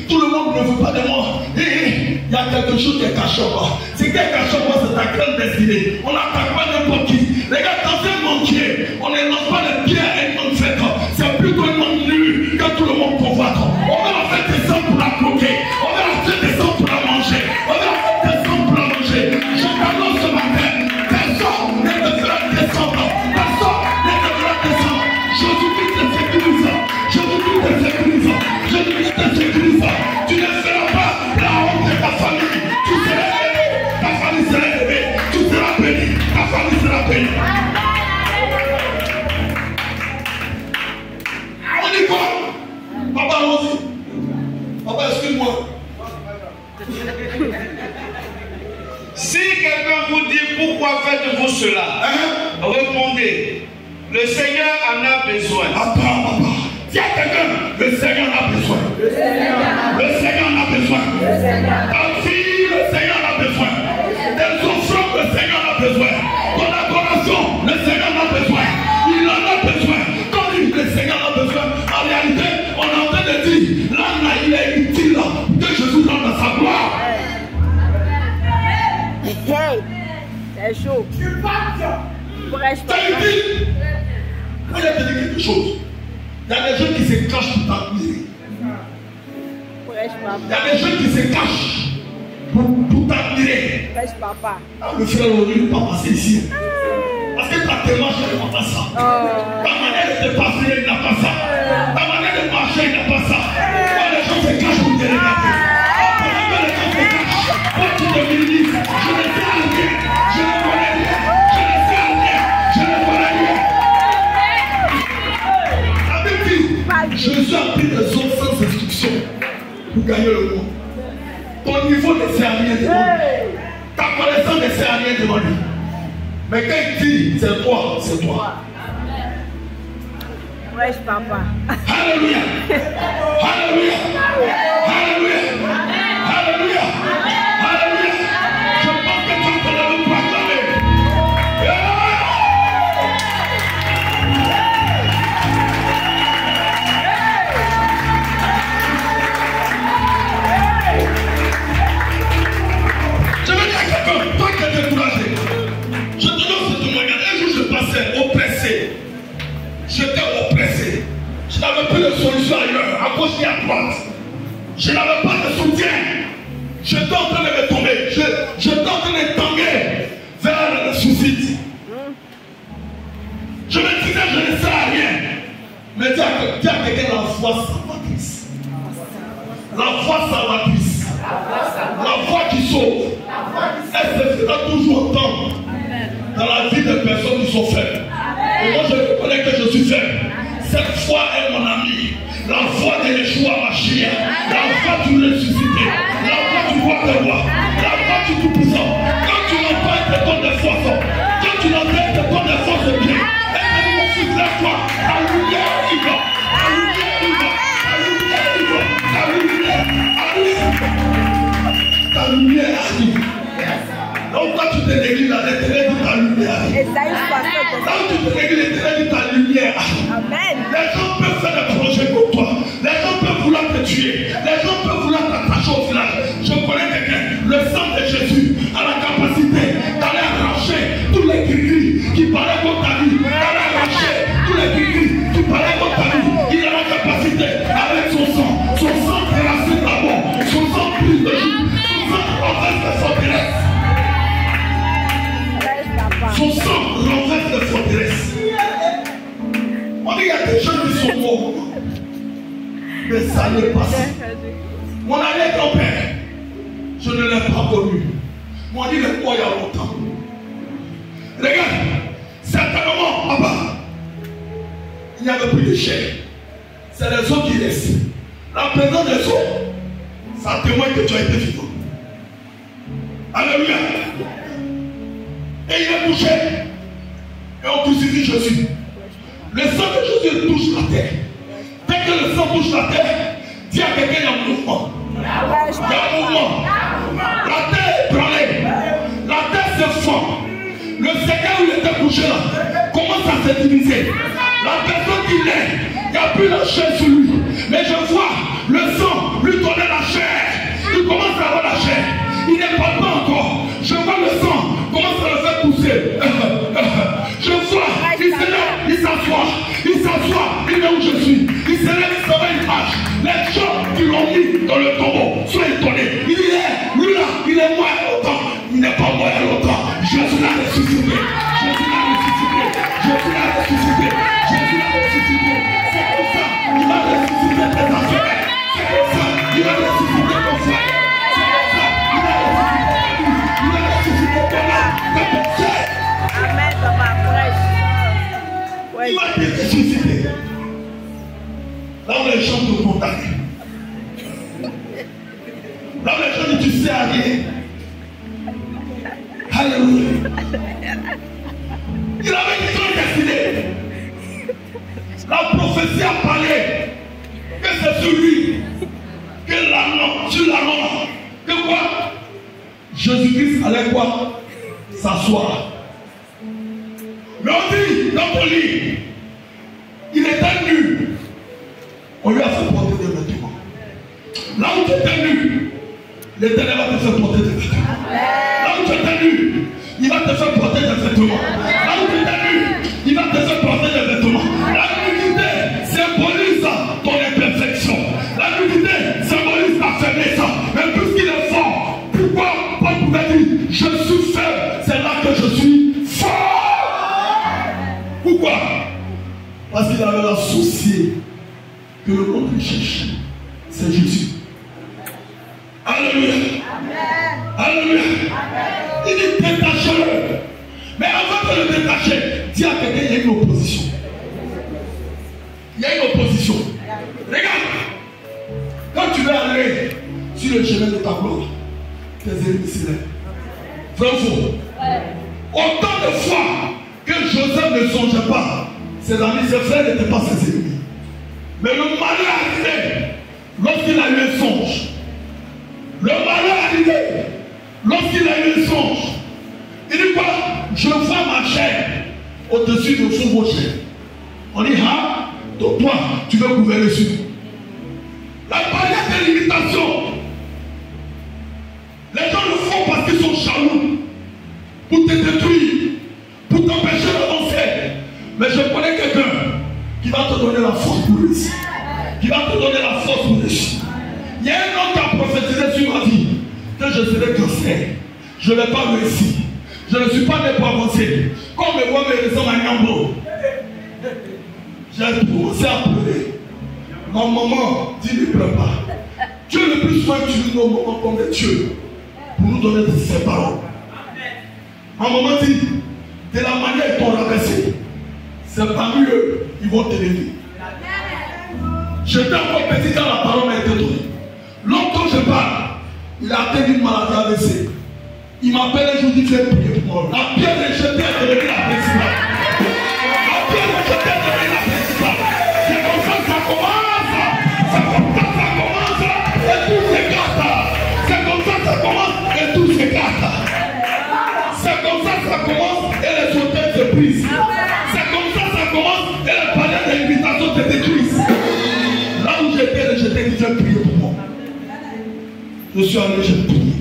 tout le monde ne veut pas de moi. Il y a quelque chose qui est caché en moi. Ce qui est caché en moi, c'est ta grande destinée. On n'attaque pas n'importe qui. Les gars, dans un monde qui est, on ne lance pas les pieds à un monde fait. C'est plutôt un monde nu que tout le monde convoite. On va la faire descendre pour la croquer. On va la faire descendre pour la manger. On va la faire descendre pour la manger. Je t'annonce ce matin, personne ne te fera descendre. Personne ne te fera descendre. Jésus-Christ te sécurise. Jésus-Christ te sécurise. Jésus-Christ te sécurise. Tu ne feras pas la honte de ta famille. Tu seras aimé. Ta famille sera aimée. Tu seras béni. Ta famille sera bénie. On y va. Papa, allons-y. Papa, excuse-moi.
Si quelqu'un vous dit pourquoi faites-vous cela, répondez, le Seigneur en a besoin.
Attends, papa. Dis à quelqu'un, le Seigneur en a besoin. Le Seigneur en a besoin. Ta fille, le Seigneur en a besoin. Tes enfants, le Seigneur en a besoin. Ton adoration, le Seigneur en a besoin. Il en a besoin. Quand il dit le Seigneur en a besoin, en réalité, on est en train de dire, là, il est utile que Jésus rentre dans sa gloire.
Hey, c'est chaud. Prêche pas.
C'est utile. Moi, je vais te dire quelque chose. Il y a des gens qui se cachent pour t'admirer.
Prêche papa.
Il y a des gens qui se cachent pour t'admirer.
Prêche papa.
Le frère aujourd'hui ne peut pas passer ici. Parce que ta démarche n'est pas ça. Ta manière de te passer, il n'a pas ça. Ta manière de marcher, il n'a pas ça. Quand les gens se cachent pour te regarder. Pendant que les gens se cachent, quand tu te minimises, je ne sais rien. Je ne connais rien. Je ne sais rien. Je ne connais rien. La Bible dit, Jésus a pris des hommes sans instruction pour gagner le monde. Ton niveau ne sert à rien devant lui. Ta connaissance ne sert à rien devant lui. Mais quand il dit c'est toi, c'est toi.
Prêche, papa.
Alléluia. Alléluia. Alléluia. Alléluia. Alléluia. Je pense que tu es en train de me proclamer. Je veux dire à quelqu'un, toi qui es découragé, je te donne ce témoignage. Un jour je passais oppressé. J'étais oppressé. Je n'avais plus de solution ailleurs, à gauche et à droite. Je n'avais pas de soutien. J'étais en train de me tomber. J'étais en train de tanguer vers le suicide. Je me disais, je ne sers à rien. Mais dis à quelqu'un, la foi salvatrice. La foi salvatrice. La foi qui sauve. Elle se fera toujours entendre dans la vie des personnes qui sont faibles. Et moi je reconnais que je suis faible. Cette foi est mon ami. La foi de Yeshua Mashiach. La foi du ressuscité. La foi du roi des rois. La foi du tout-puissant. Quand tu n'as pas été ton de force, quand tu n'as pas été ton de force de bien, et que nous refusons la foi, la lumière il va. La lumière il va. La lumière il va. La lumière arrive. Ta lumière arrive. Donc quand tu te négliges, l'éternel dit ta lumière arrive. Quand tu te négliges, l'éternel dit ta lumière arrive.
Amen.
Les gens peuvent faire des projets pour toi. Les gens peuvent vouloir te tuer. Les gens peuvent vouloir t'attacher au village. Je connais quelqu'un. Le sang de Jésus a la capacité d'aller arracher tous les gris qui parlaient contre ta vie. D'aller arracher tous les gris qui parlaient contre ta vie. Il a la capacité avec son sang. Son sang terrassé de la mort. Son sang pris de jour. Son sang renverse les forteresses. Son sang renverse les forteresses. On dit qu'il y a des gens qui sont morts. Mais ça n'est pas ça. Mon arrière-grand-père, je ne l'ai pas connu. Moi, il est mort il y a longtemps. Regarde, certainement, papa, il n'y avait plus de chair. C'est les os qui restent. La présence des os, ça témoigne que tu as été vivant. Alléluia. Et il est touché. Et on crucifie Jésus. Le sang de Jésus touche la terre. Dès que le sang touche la terre, dis à quelqu'un, il y a un mouvement. Il y a un mouvement. La terre est ébranlée. La terre se fend. Le secret où il était couché là commence à se diviser. La personne qui l'est, il n'y a plus la chair sur lui. Mais je vois le sang lui donner la chair. Il commence à avoir la chair. Il n'est pas bon encore. Je vois le sang commence à le faire pousser. Je vois, il se lève, il s'assoit. Il s'assoit, il est où je suis. Il se lève, il s'en va, il marche. Les gens qui l'ont mis dans le tombeau sont étonnés. Il dit, lui là, il est mort il y a longtemps. Il n'est pas mort il y a longtemps. Jésus l'a ressuscité. Jésus l'a ressuscité. Jésus l'a ressuscité. Jésus l'a ressuscité. C'est pour ça qu'il va ressusciter tes affaires. C'est pour ça qu'il va ressusciter ton frère. C'est pour ça qu'il va ressusciter ta vie. Il va ressusciter ton âme, ta pensée.
Amen, papa, prêche.
Il va te ressusciter. Là où les gens te condamnent. Là où les gens disent tu sais à rien. Alléluia. Il avait une grande destinée. La prophétie a parlé que c'est sur lui que l'annonce, sur l'annonce, que quoi? Jésus-Christ allait quoi? S'asseoir. Mais on dit dans ton lit, il était nu. On lui a fait porter des vêtements. Là où tu étais nu, l'Éternel va te faire porter des vêtements. Là où tu étais nu, il va te faire porter des vêtements. Là où tu étais nu, il va te faire porter des vêtements. La nudité symbolise ton imperfection. La nudité symbolise ta faiblesse. Mais puisqu'il est fort, pourquoi Paul pouvait dire je suis faible, c'est là que je suis fort. Pourquoi? Parce qu'il avait la souci que le monde lui cherche. C'est Jésus. Alléluia. Alléluia. Il dit détachez-le. Mais avant de le détacher, dis à quelqu'un, il y a une opposition. Il y a une opposition. Regarde. Quand tu veux aller sur le chemin de ta gloire, tes ennemis s'y lèvent. Vrai ou faux? Autant de fois que Joseph ne songeait pas, ses amis, ses frères n'étaient pas ses ennemis. Mais le malheur arrivé lorsqu'il a eu un songe. Le malheur arrivé lorsqu'il a eu un songe. Il dit quoi? Je vois ma chair au-dessus de son rocher. On dit, ah, donc toi, tu veux gouverner sur nous. La barrière de limitation. Les gens le font parce qu'ils sont jaloux. Pour te détruire. Pour t'empêcher d'avancer. Mais je connais quelqu'un qui va te donner la force pour réussir. Qui va te donner la force pour réussir. Il y a un homme qui a prophétisé sur ma vie que je serai cancer. Je ne vais pas réussir. Je ne suis pas né pour avancer. Comme me voit mes raisons à Nyambo. J'ai commencé à pleurer. Ma maman dit ne pleure pas. Dieu le plus souvent utilise nos moments comme des dieux pour nous donner ses paroles. Ma maman dit, de la manière dont on l'a baissé, c'est parmi eux, ils vont t'élever. J'étais encore petit quand la parole m'a été donnée. Longtemps je parle, il a atteint une maladie AVC. Il m'appelle et je lui dis, fais prier pour moi. La pierre est jetée est devenue la principale. La pierre est jetée est devenue la principale. C'est comme ça que ça commence. C'est comme ça que ça commence et tout s'écarte. C'est comme ça que ça commence et tout s'écarte. C'est comme ça que ça commence et les hôtels se brisent. C'est comme ça que ça commence et les palais d'invitation se détruisent. Là où j'étais, je t'ai dit, fais prier pour moi. Je suis allé, j'ai prié.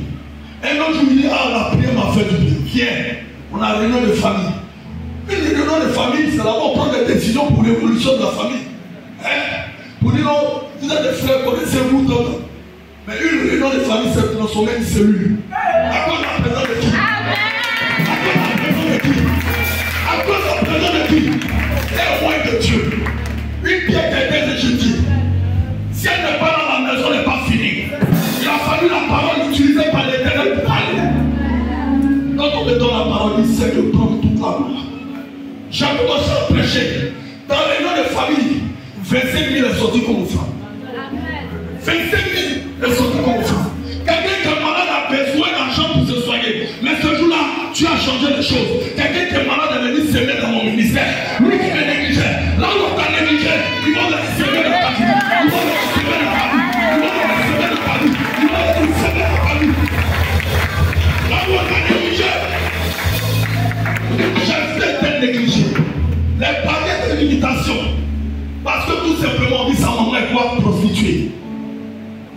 Un autre jour, il dit, ah, la prière m'a fait du bien. Viens, on a une réunion de famille. Une réunion de famille, c'est là-bas on prend des décisions pour l'évolution de la famille. Hein? Pour dire, non, vous êtes des frères, connaissez-vous d'autres. Mais une réunion de famille, c'est dans son même cellule. À cause de la présence de qui? À cause de la présence de qui? À cause de la présence de qui? Et moins de Dieu. Une pierre qui a été rejetée. Si elle n'est pas dans la maison, elle n'est pas finie. Il a fallu la parole utilisée par l'Éternel pour parler. Quand on me donne la parole, il sait que prendre toute la gloire. J'ai commencé à prêcher. Dans les noms de famille, 25 000 est sorti comme femme. 25 000 est sorti comme femme. Quelqu'un qui est malade a besoin d'argent pour se soigner. Mais ce jour-là, tu as changé les choses. Quelqu'un qui est malade est venu s'aimer dans mon ministère. Lui qui me négligeait. Là où on t'a négligé, ils vont le s'aimer dans ta vie. Ils vont le s'aimer dans ta vie. Ils vont le s'aimer dans ta vie. Ils vont le s'aimer dans ta vie. Là où on t'a négligé. J'ai fait négligé. Les barrières de limitation. Parce que tout simplement, on dit sa maman est quoi? Prostituée.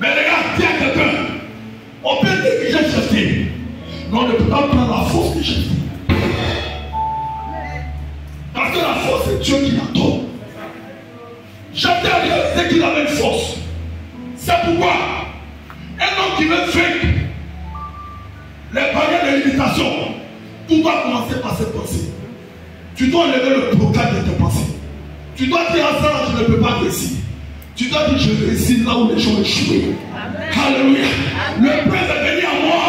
Mais regarde, dis à quelqu'un, on peut négliger jeter, mais on ne peut pas prendre la force de jeter. Parce que la force, c'est Dieu qui la donne. Jeter a réalisé qu'il avait une force. C'est pourquoi un homme qui veut vaincre les barrières de limitation, tout doit commencer par cette pensée. Tu dois enlever le blocage de tes pensées. Tu dois dire à ça, je ne peux pas réussir. Tu dois dire, je réussis là où les gens échouent. Alléluia. Le prêtre est venu à moi,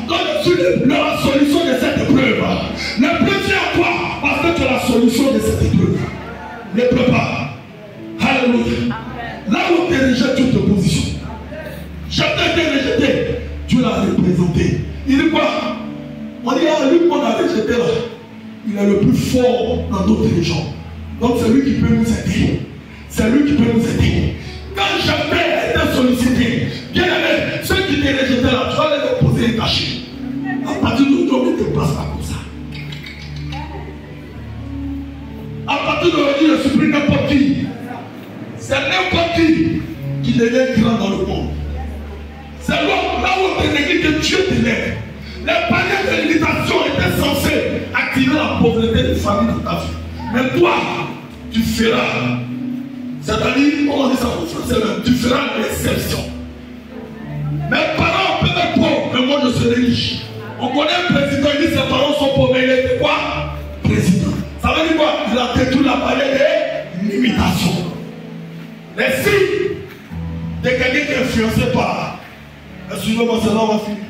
donc je suis la solution de cette épreuve. Le prêtre vient à toi, parce que tu es la solution de cette épreuve. Ne pleure pas. Alléluia. Là où tu es rejeté, tu te positionnes. Je t'ai rejeté, tu l'as représenté. Il dit quoi? On dit, ah, lui qu'on a rejeté là, il est le plus fort dans d'autres régions. Donc c'est lui qui peut nous aider. C'est lui qui peut nous aider. Quand jamais été sollicité, bien aimé, ceux qui t'ont rejeté là, tu vas les déposer et cacher. À partir d'aujourd'hui, on ne te passe pas comme ça. À partir d'aujourd'hui, je suis plus n'importe qui. C'est n'importe qui devient grand dans le monde. C'est là où on te néglige que Dieu t'élève. Les barrières de limitation étaient censées activer la pauvreté des familles de ta vie. Mais toi, tu feras. C'est-à-dire, on dit ça en français, tu feras l'exception. Mes parents peuvent être pauvres, mais moi je serai riche. On connaît un président, il dit ses parents sont pauvres, mais il était quoi? Président. Ça veut dire quoi? Il a détruit la barrière des limitations. Les signes de quelqu'un qui est influencé par. Excusez-moi, c'est là on va finir.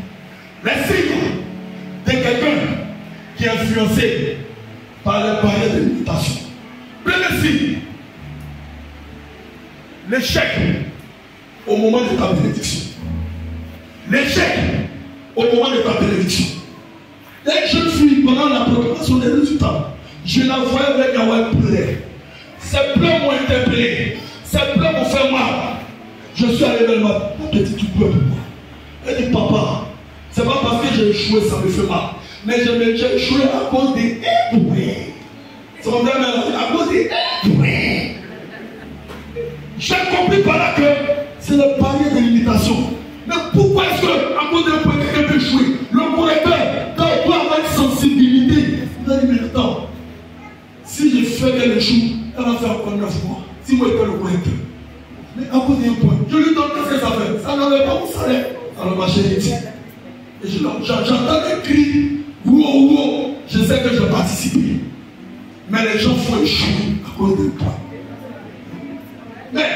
Les signes de quelqu'un qui est influencé par les barrières de limitation. Premier signe, l'échec au moment de ta bénédiction. L'échec au moment de ta bénédiction. Dès que je suis pendant la préparation des résultats, je la voyais avec un pleurer. Ces pleurs m'ont interpellé. Ces pleurs m'ont fait mal. Je suis allé vers ma petite, tu pleures pour moi. Elle dit, papa, c'est pas parce que j'ai échoué, ça me fait mal. Mais j'ai échoué à cause des éboués. C'est mon frère, à cause des éboués. J'ai compris par là que c'est le palier de l'imitation. Mais pourquoi est-ce que, à cause d'un point, quelqu'un peut échouer? Le correcteur doit avoir une sensibilité. Vous allez dire, attends, si je fais qu'elle échoue, elle va faire encore 9 mois. Si moi, je suis le correcteur. Mais à cause d'un point, je lui donne qu'est-ce que ça fait? Ça n'enlève pas mon salaire. Alors ma chérie dit. Et j'entends des cris. Wow, je sais que je participe. Mais les gens font échouer à cause de toi. Mais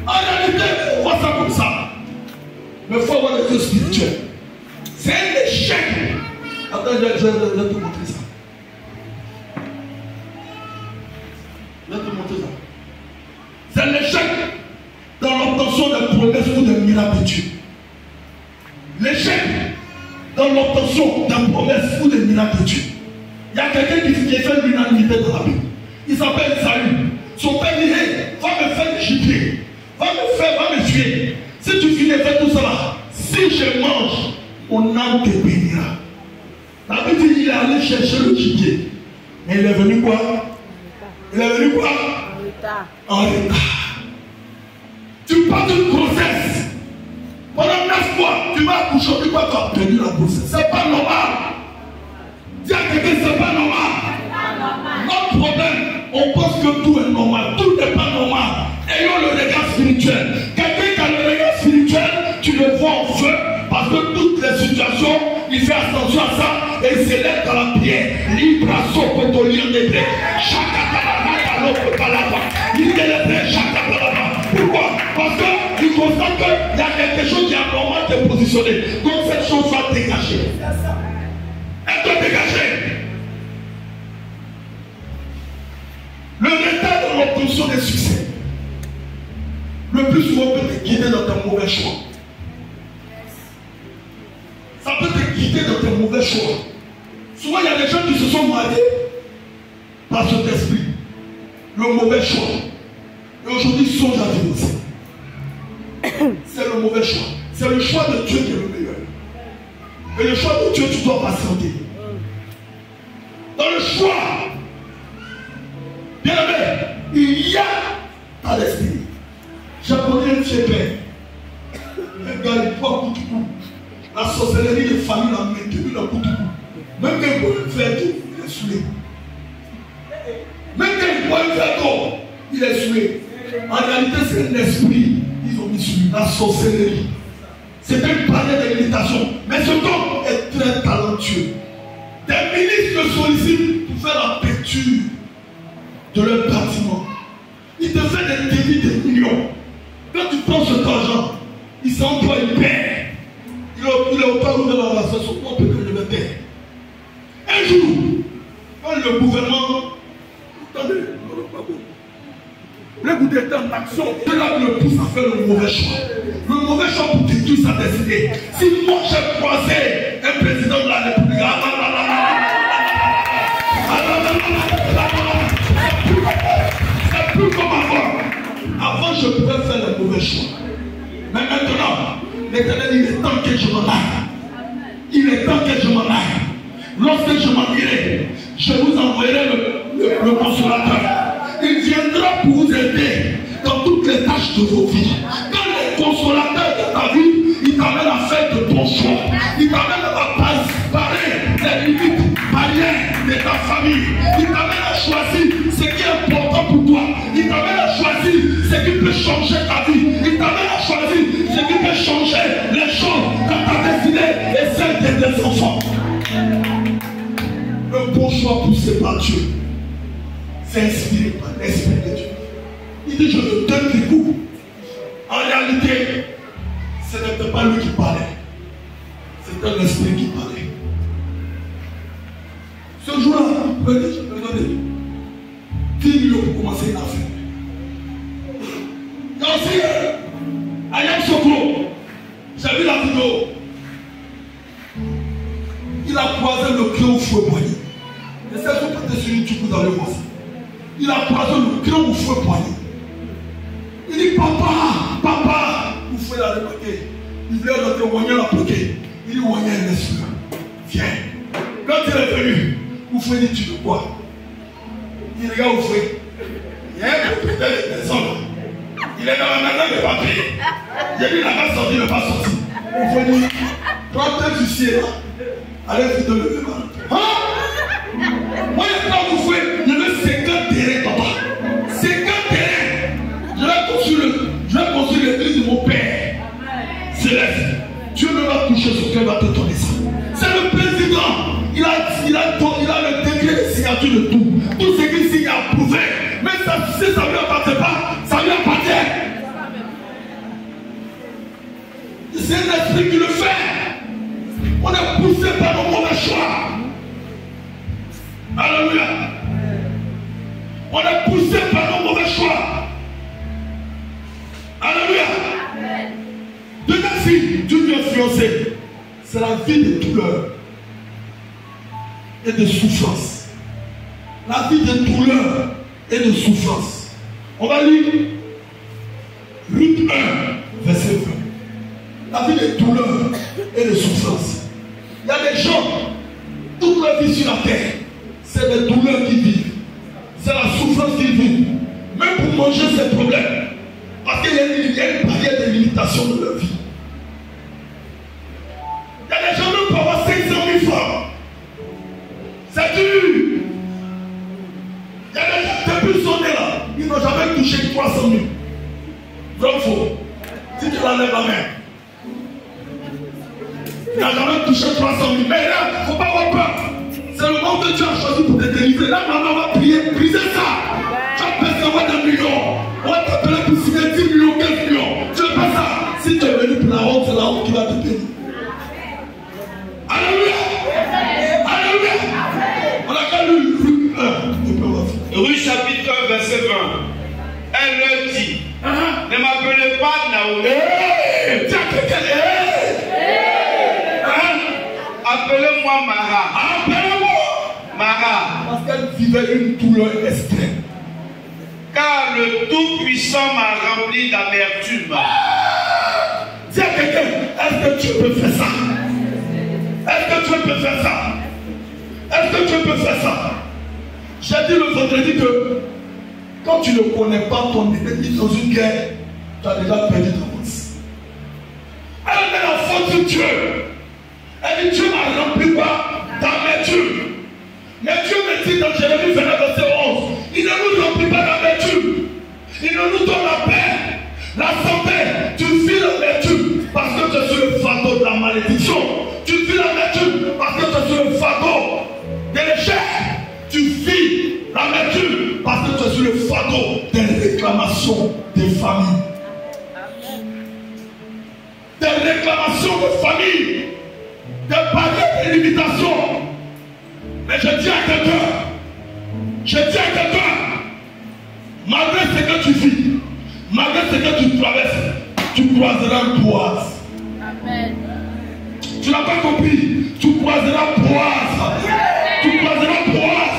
en réalité, on voit ça comme ça. Mais il faut avoir des yeux spirituels. C'est un échec. Attends, je vais te montrer ça. Je vais te montrer ça. C'est un échec dans l'obtention des promesses ou des miracles de Dieu. L'échec dans l'obtention des promesses ou des miracles de Dieu. Il y a quelqu'un qui fait l'unanimité dans la Bible. Il s'appelle Saül. Son père dit, hey, va me faire du gibier. Va me tuer. Si tu finis de faire tout cela, si je mange, mon âme te bénira. La Bible dit, il est allé chercher le gibier. Mais il est venu quoi? Il est venu quoi? En retard. Tu parles d'une grossesse. Pendant 9 mois, tu vas accoucher, tu vas obtenir la grossesse. C'est pas normal. Dis à quelqu'un, c'est pas normal. Notre problème, on pense que tout est normal. Tout n'est pas normal. Ayons le regard spirituel. Quelqu'un qui a le regard spirituel, tu le vois en feu. Parce que toutes les situations, il fait attention à ça et il s'élève dans la prière. Libra sopotolien de blé. Chakatalama, palapa. Il délève chakatalama. Pourquoi? Parce qu'il constate qu'il y a quelque chose qui est anormal de positionner. Donc cette chose va dégager. Elle doit dégager. Le retard de l'obtention des succès, le plus souvent peut te guider dans tes mauvais choix. Ça peut te guider dans tes mauvais choix. Souvent, il y a des gens qui se sont mariés par cet esprit. Le mauvais choix. Et aujourd'hui, ils songent à divorcer. C'est le mauvais choix. C'est le choix de Dieu qui est le meilleur. Et le choix de Dieu, tu dois patienter. Dans le choix, bien aimé, il y a dans l'esprit. J'ai connu un vieux père. Un gars, il prend coup de coup. La sorcellerie de famille l'a maintenu dans coup de coup. Même quand il voit un verre d'eau, il est saoulé. Même quand il voit un verre d'eau, il est saoulé. En réalité, c'est un esprit. Ils ont mis sur lui la sorcellerie. C'est un panier de méditation. Mais ce homme est très talentueux. Des ministres le sollicitent pour faire la peinture de leur bâtiment. Il te fait des débits de millions. Quand tu prends cet argent, il s'emploie, il perd. Il est au pas de la race, son compte que je vais perdre. Un jour, quand le gouvernement, attendez, le gouvernement est en action, c'est là que le pousse à faire le mauvais choix. Le mauvais choix pour détruire sa destinée. Si moi j'ai croisé un président de la République, c'est plus comme avant. Avant, je pouvais faire le mauvais choix. Mais maintenant, l'Éternel, il est temps que je m'en aille. Il est temps que je m'en aille. Lorsque je m'en irai, je vous enverrai le consolateur. Il viendra pour vous aider dans toutes les tâches de vos vies. Quand le consolateur de ta vie, il t'amène à faire de bons choix. Il t'amène à barrer les limites, barrières de ta famille. Il t'amène à choisir ce qui est important pour toi. Il t'amène à choisir ce qui peut changer ta vie. Il t'amène à choisir ce qui peut changer les choses dans ta destinée et celle de tes enfants. Un bon choix poussé par Dieu, c'est inspiré par l'Esprit de Dieu. Il dit, je te donne des coups. En réalité, ce n'était pas lui qui parlait. C'était l'Esprit qui parlait. Ce jour-là, je me donner 10 millions pour commencer une affaire. Il y a aussi Ayam Sokro. J'ai vu la vidéo. Il a croisé le crayon au feu poignet. Et c'est tout peut-être sur YouTube, vous allez voir ça. Il a croisé le crayon au feu poignet. Wanya l'a bloqué. Il dit Wanya est laisse-le. Viens. Quand il est venu, vous faites tu de quoi? Il regarde où fait. Il y a un propriétaire de maison là. Il est dans la maison de papier. Il a dit il n'a pas sorti, il n'a pas sorti. Vous faites dire, prends tes huissiers là. Allez vous donner le mal. Hein? Moi, il n'y a pas vous faites. Il y avait 50 terrains, papa. 50 terrains. Je vais construire l'église de mon père. Céleste. Dieu ne va toucher ce cœur, va te donner ça. C'est le président. Il a le décret de signature de tout. Tout ce qu'il signe est approuvé. Mais ça, si ça ne lui appartient pas, ça lui appartient. C'est un esprit qui le fait. On est poussé par nos mauvais choix. Alléluia. On est poussé par nos mauvais choix. Alléluia. Deuxième fille d'une vie fiancée, c'est la vie de douleur et de souffrance. La vie de douleur et de souffrance. On va lire Ruth 1, verset 20. La vie de douleur et de souffrance. Il y a des gens, toute leur vie sur la terre, c'est des douleurs qu'ils vivent. C'est la souffrance qu'ils vivent. Même pour manger, c'est un problème. Parce qu'il y a une barrière de limitation de leur vie. Il y a des gens qui peuvent avoir 500 000 francs. C'est dur. Il y a des gens qui depuis son nez là, ils n'ont jamais touché 300 000. Vrai ou faux? Si tu l'enlèves la main. Il n'a jamais touché 300 000. Mais là, il ne faut pas avoir peur. C'est le moment que tu as choisi pour te délivrer. Là, maman va prier, briser ça. Tu vas percevoir des millions. On va t'appeler pour signer 10 millions, 15 millions. Tu ne veux pas ça. Si tu es venu pour la honte, c'est la honte qui va te payer. Alléluia. Alléluia. On a qu'à lu Ruth 1.
Ruth chapitre 1, verset 20. Elle leur dit, ne m'appelez pas Naomi. Appelez-moi Mara.
Appelez-moi
Mara.
Parce qu'elle vivait une douleur extrême.
Car le Tout-Puissant m'a rempli d'amertume.
Dis à quelqu'un, est-ce que tu peux faire ça? Est-ce que tu peux faire ça? Est-ce que tu peux faire ça? J'ai dit le vendredi que quand tu ne connais pas ton ennemi dans une guerre, tu as déjà perdu d'avance. Elle est la faute de Dieu. Elle dit Dieu m'a rempli d'amertume. Mais Dieu me dit dans Jérémie 29, verset 11, il ne nous remplit pas d'amertume. Il ne nous donne la paix, la santé. Tu vis l'amertume parce que tu es sur le fardeau de la malédiction. Tu vis l'amertume parce que tu es sur le fardeau de l'échec. Tu vis l'amertume parce que tu es sur le fardeau des réclamations des familles. Des réclamations de famille. Des barrières de limitation. Mais je dis à quelqu'un, malgré ce que tu vis, malgré ce que tu traverses, tu croiseras Boaz.
Amen.
Tu n'as pas compris, tu croiseras Boaz. Tu croiseras Boaz.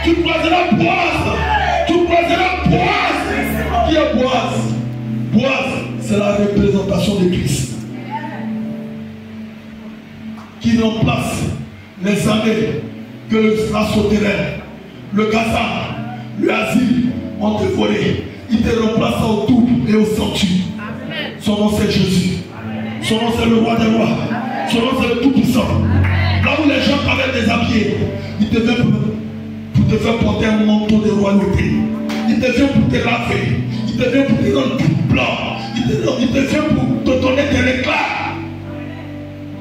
Tu croiseras Boaz. Tu croiseras Boaz. Qui est Boaz? Boaz, c'est la représentation de Christ. Qui remplace les années que la souterraine, le Gaza, le asile ont dévoré. Il te remplace au tout et au centuple. Son nom c'est Jésus. Son nom c'est le roi des rois. Son nom c'est le tout-puissant. Là où les gens t'avaient déshabillé, il te vient pour te faire porter un manteau de royauté. Il te vient pour te laver. Il te vient pour te rendre tout blanc. Il te vient pour te donner des éclats.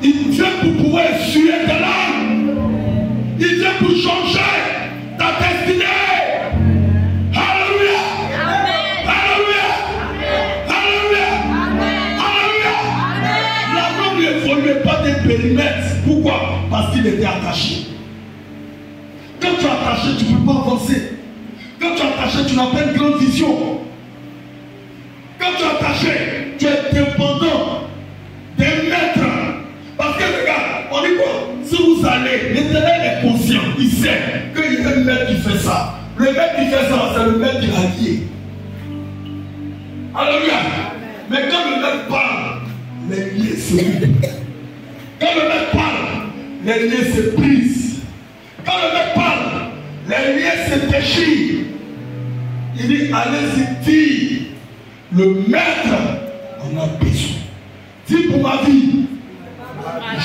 Il vient pour pouvoir essuyer tes larmes. Il vient pour changer ta destinée. Alléluia. Alléluia. Alléluia. Alléluia. La langue n'évoluait pas des périmètres. Pourquoi? Parce qu'il était attaché. Quand tu es attaché, tu ne peux pas avancer. Quand tu es attaché, tu n'as pas une grande vision. Quand tu es attaché, tu es dépendant des maîtres. Parce que regarde, on dit quoi? Si vous allez, l'Éternel est conscient, il sait qu'il y a un maître qui fait ça. Le maître qui fait ça, c'est le maître qui l'a lié. Alléluia. Mais quand le maître parle, les liés s'occupent. Quand le mec parle, les liens se brisent. Quand le mec parle, les liens se déchirent. Il dit, allez-y, dire, le maître en a besoin. Dis pour ma vie,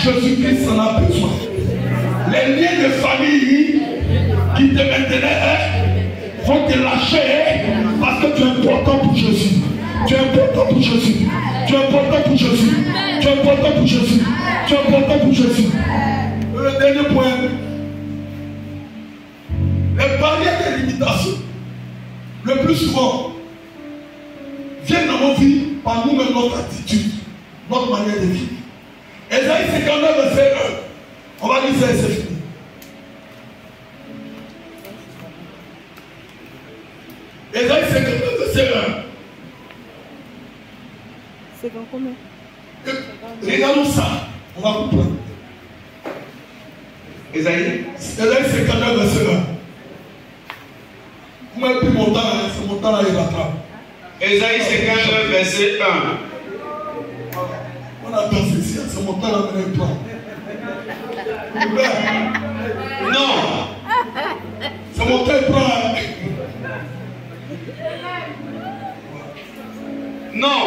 Jésus-Christ en a besoin. Les liens de famille qui te maintenaient vont te lâcher parce que tu es important pour Jésus. Tu es important pour Jésus. Tu es important pour Jésus. Tu es important pour Jésus. Tu es important pour Jésus. Le dernier point. Les barrières de limitation, le plus souvent, viennent dans nos vies par nous-mêmes, notre attitude, notre manière de vivre. Ésaïe 59, verset 1. On va lire ça et c'est fini. Ésaïe 59, verset 1.
C'est quand combien?
Regardons ça. On va comprendre.
Ésaïe
59, verset 1. Vous m'avez pris mon temps, c'est mon temps là, il rattrape.
Ésaïe 59, verset 1.
On attend ceci, c'est mon temps là, il prend.
Non.
C'est mon temps, il prend.
Non.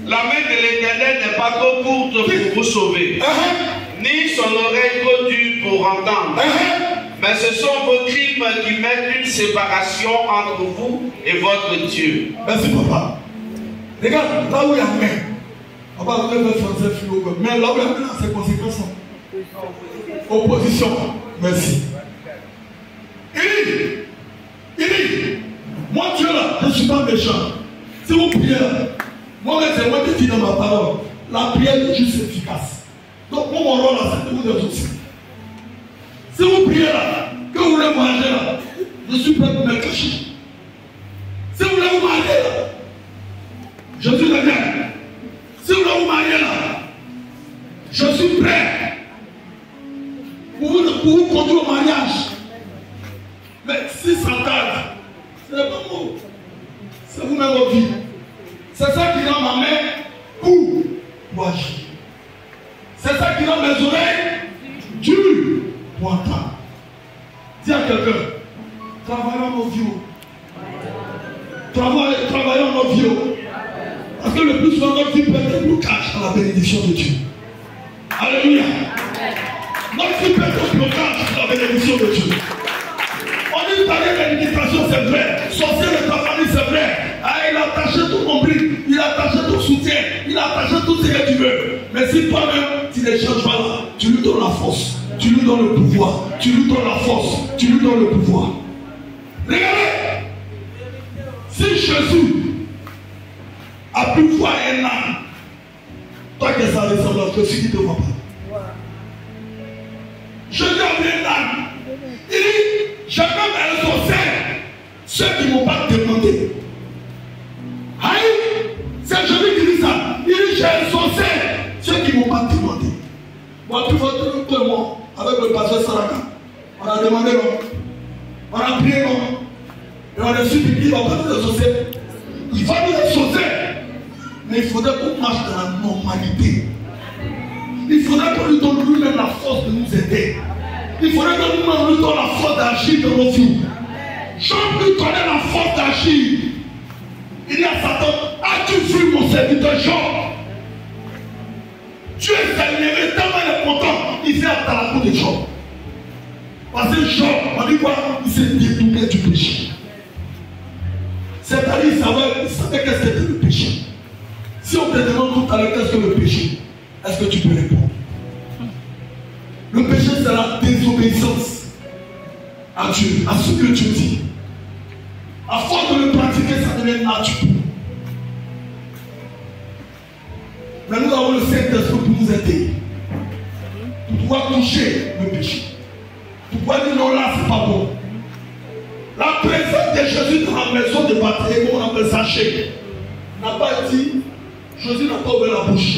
La main de l'Éternel n'est pas trop courte pour vous sauver, ni son oreille trop dure pour entendre. Mais ce sont vos crimes qui mettent une séparation entre vous et votre Dieu.
Merci papa. Regarde, là où il y a main. Papa, vous devez faire français philo. Mais là où il y a main, c'est conséquence. Opposition. Merci. Il dit, moi Dieu là, je ne suis pas méchant. Si vous priez là, moi c'est moi qui dis dans ma parole, la prière est juste efficace. Donc moi mon rôle là, c'est de vous exaucer. Si vous priez là, que vous voulez manger là, je suis prêt pour me cacher. Si vous voulez vous marier là, je suis le bien. Si vous voulez vous marier là, je suis prêt pour vous conduire au mariage. Mais si ça tarde, ce n'est pas moi. C'est vous-même votre vie. C'est ça qui rend ma main pour agir. C'est ça qui rend mes oreilles dures pour entendre. Dis à quelqu'un, travaillons nos vies. Travaillons nos vies. Parce que le plus souvent, notre vie peut être blocage à la bénédiction de Dieu. Alléluia. Notre vie peut être blocage à la bénédiction de Dieu. On dit barrière de limitation, c'est vrai. Sorcier de ta famille, c'est vrai. Ah, il a attaché ton nombril, il a attaché ton soutien, il a attaché tout ce que tu veux. Mais si toi-même, tu ne changes pas là, tu lui donnes la force, tu lui donnes le pouvoir, tu lui donnes la force, tu lui donnes le pouvoir. Regardez, si Jésus a pu voir un âne, toi qui es sa descendance, je suis qui ne te vois pas. Jésus a vu un âne. Il dit, j'ai même exaucé ceux qui ne m'ont pas demandé. Aïe, c'est Jésus qui dit ça. Il dit, j'ai exaucé ceux qui ne m'ont pas demandé. Moi, tu vois tout le monde, avec le pasteur Saraka, on a demandé non. On a prié non. Et on a supplié, il ne va pas nous exaucer. Il va nous exaucer. Mais il faudrait qu'on marche dans la normalité. Il faudrait qu'on lui donne lui-même la force de nous aider. Il faudrait que nous-mêmes lui donnions la force d'agir dans nos vies. Jean lui connaît la force d'agir. Il dit à Satan, as-tu vu mon serviteur Jean? Dieu est tellement content, il s'est à la cour de Jean. Parce que Jean, on dit quoi? Il s'est détourné du péché. C'est-à-dire, il savait qu'est-ce que c'était le péché. Si on te demande tout à l'heure qu'est-ce que le péché, est-ce que tu peux répondre? Le péché, c'est la désobéissance à Dieu, à ce que Dieu dit. À force de le pratiquer, ça devient naturel. Mais nous avons le Saint-Esprit pour nous aider. Pour pouvoir toucher le péché. Pour pouvoir dire non, là, c'est pas bon. La présence de Jésus dans la maison de bataille, comme on appelle ça chez, n'a pas dit, Jésus n'a pas ouvert la bouche.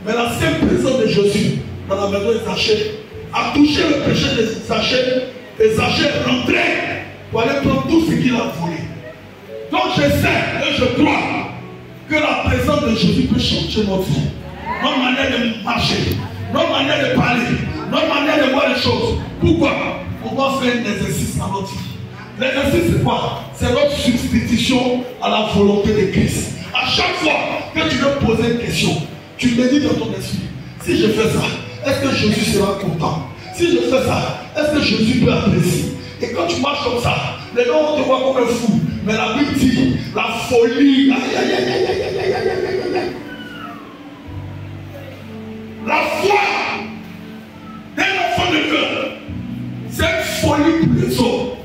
Mais la seule présence de Jésus dans la maison de Zachée a touché le péché de Zachée. Et Zachée est rentré pour aller prendre tout ce qu'il a volé. Donc je sais et je crois que la présence de Jésus peut changer notre vie. notre manière de marcher, notre manière de parler, notre manière de voir les choses. Pourquoi? On doit faire un exercice dans notre vie. L'exercice, c'est quoi? C'est notre substitution à la volonté de Christ. À chaque fois que tu veux poser une question, tu me dis dans ton esprit, si je fais ça, est-ce que Jésus sera content? Si je fais ça, est-ce que Jésus peut apprécier? Et quand tu marches comme ça, les gens vont te voir comme un fou. Mais la Bible dit, la folie, la foi d'un enfant de Dieu, c'est une folie pour les autres.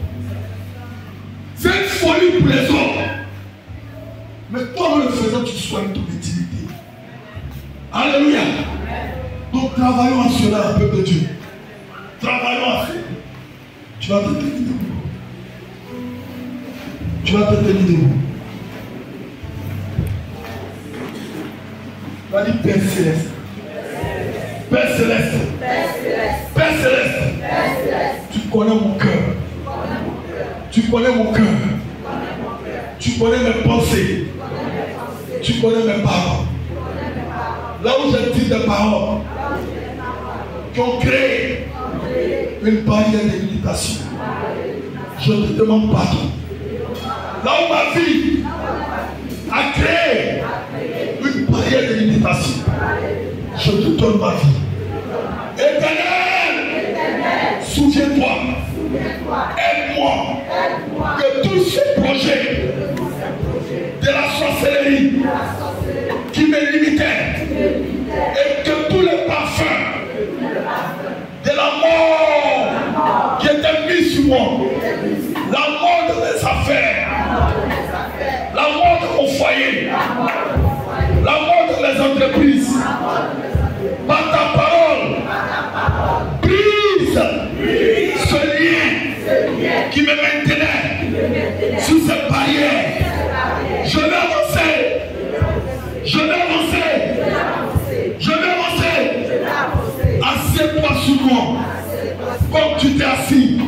C'est une folie pour les autres. Mais toi, en le faisant, tu soignes ton intimité. Alléluia. Donc travaillons à cela, peuple de Dieu. Travaillons à cela. Tu vas te tenir debout. Tu vas te tenir debout. Tu vas dire Père Céleste. Père Céleste. Père Céleste. Tu connais mon cœur. Tu connais mon cœur. Tu connais mes pensées. Tu connais mes paroles. Là où j'ai dit des paroles qui ont créé une barrière de limitation, je te demande pardon. Là où ma vie a créé une barrière de limitation, je te donne ma vie. Éternel, souviens-toi, aide-moi que tous ces projets de la sorcellerie qui me limitaient et que tous les parfums de la mort qui étaient mis sur moi, la mort de mes affaires, la mort de mon foyer, la mort de mes entreprises, par ta parole, brise ce lien qui me maintenait sous cette barrière. Je vais avancer. Je vais avancer. Je vais avancer. Assieds-toi sur moi. Comme tu t'es assis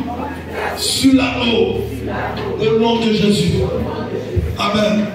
sur la eau. Au nom de Jésus. Amen.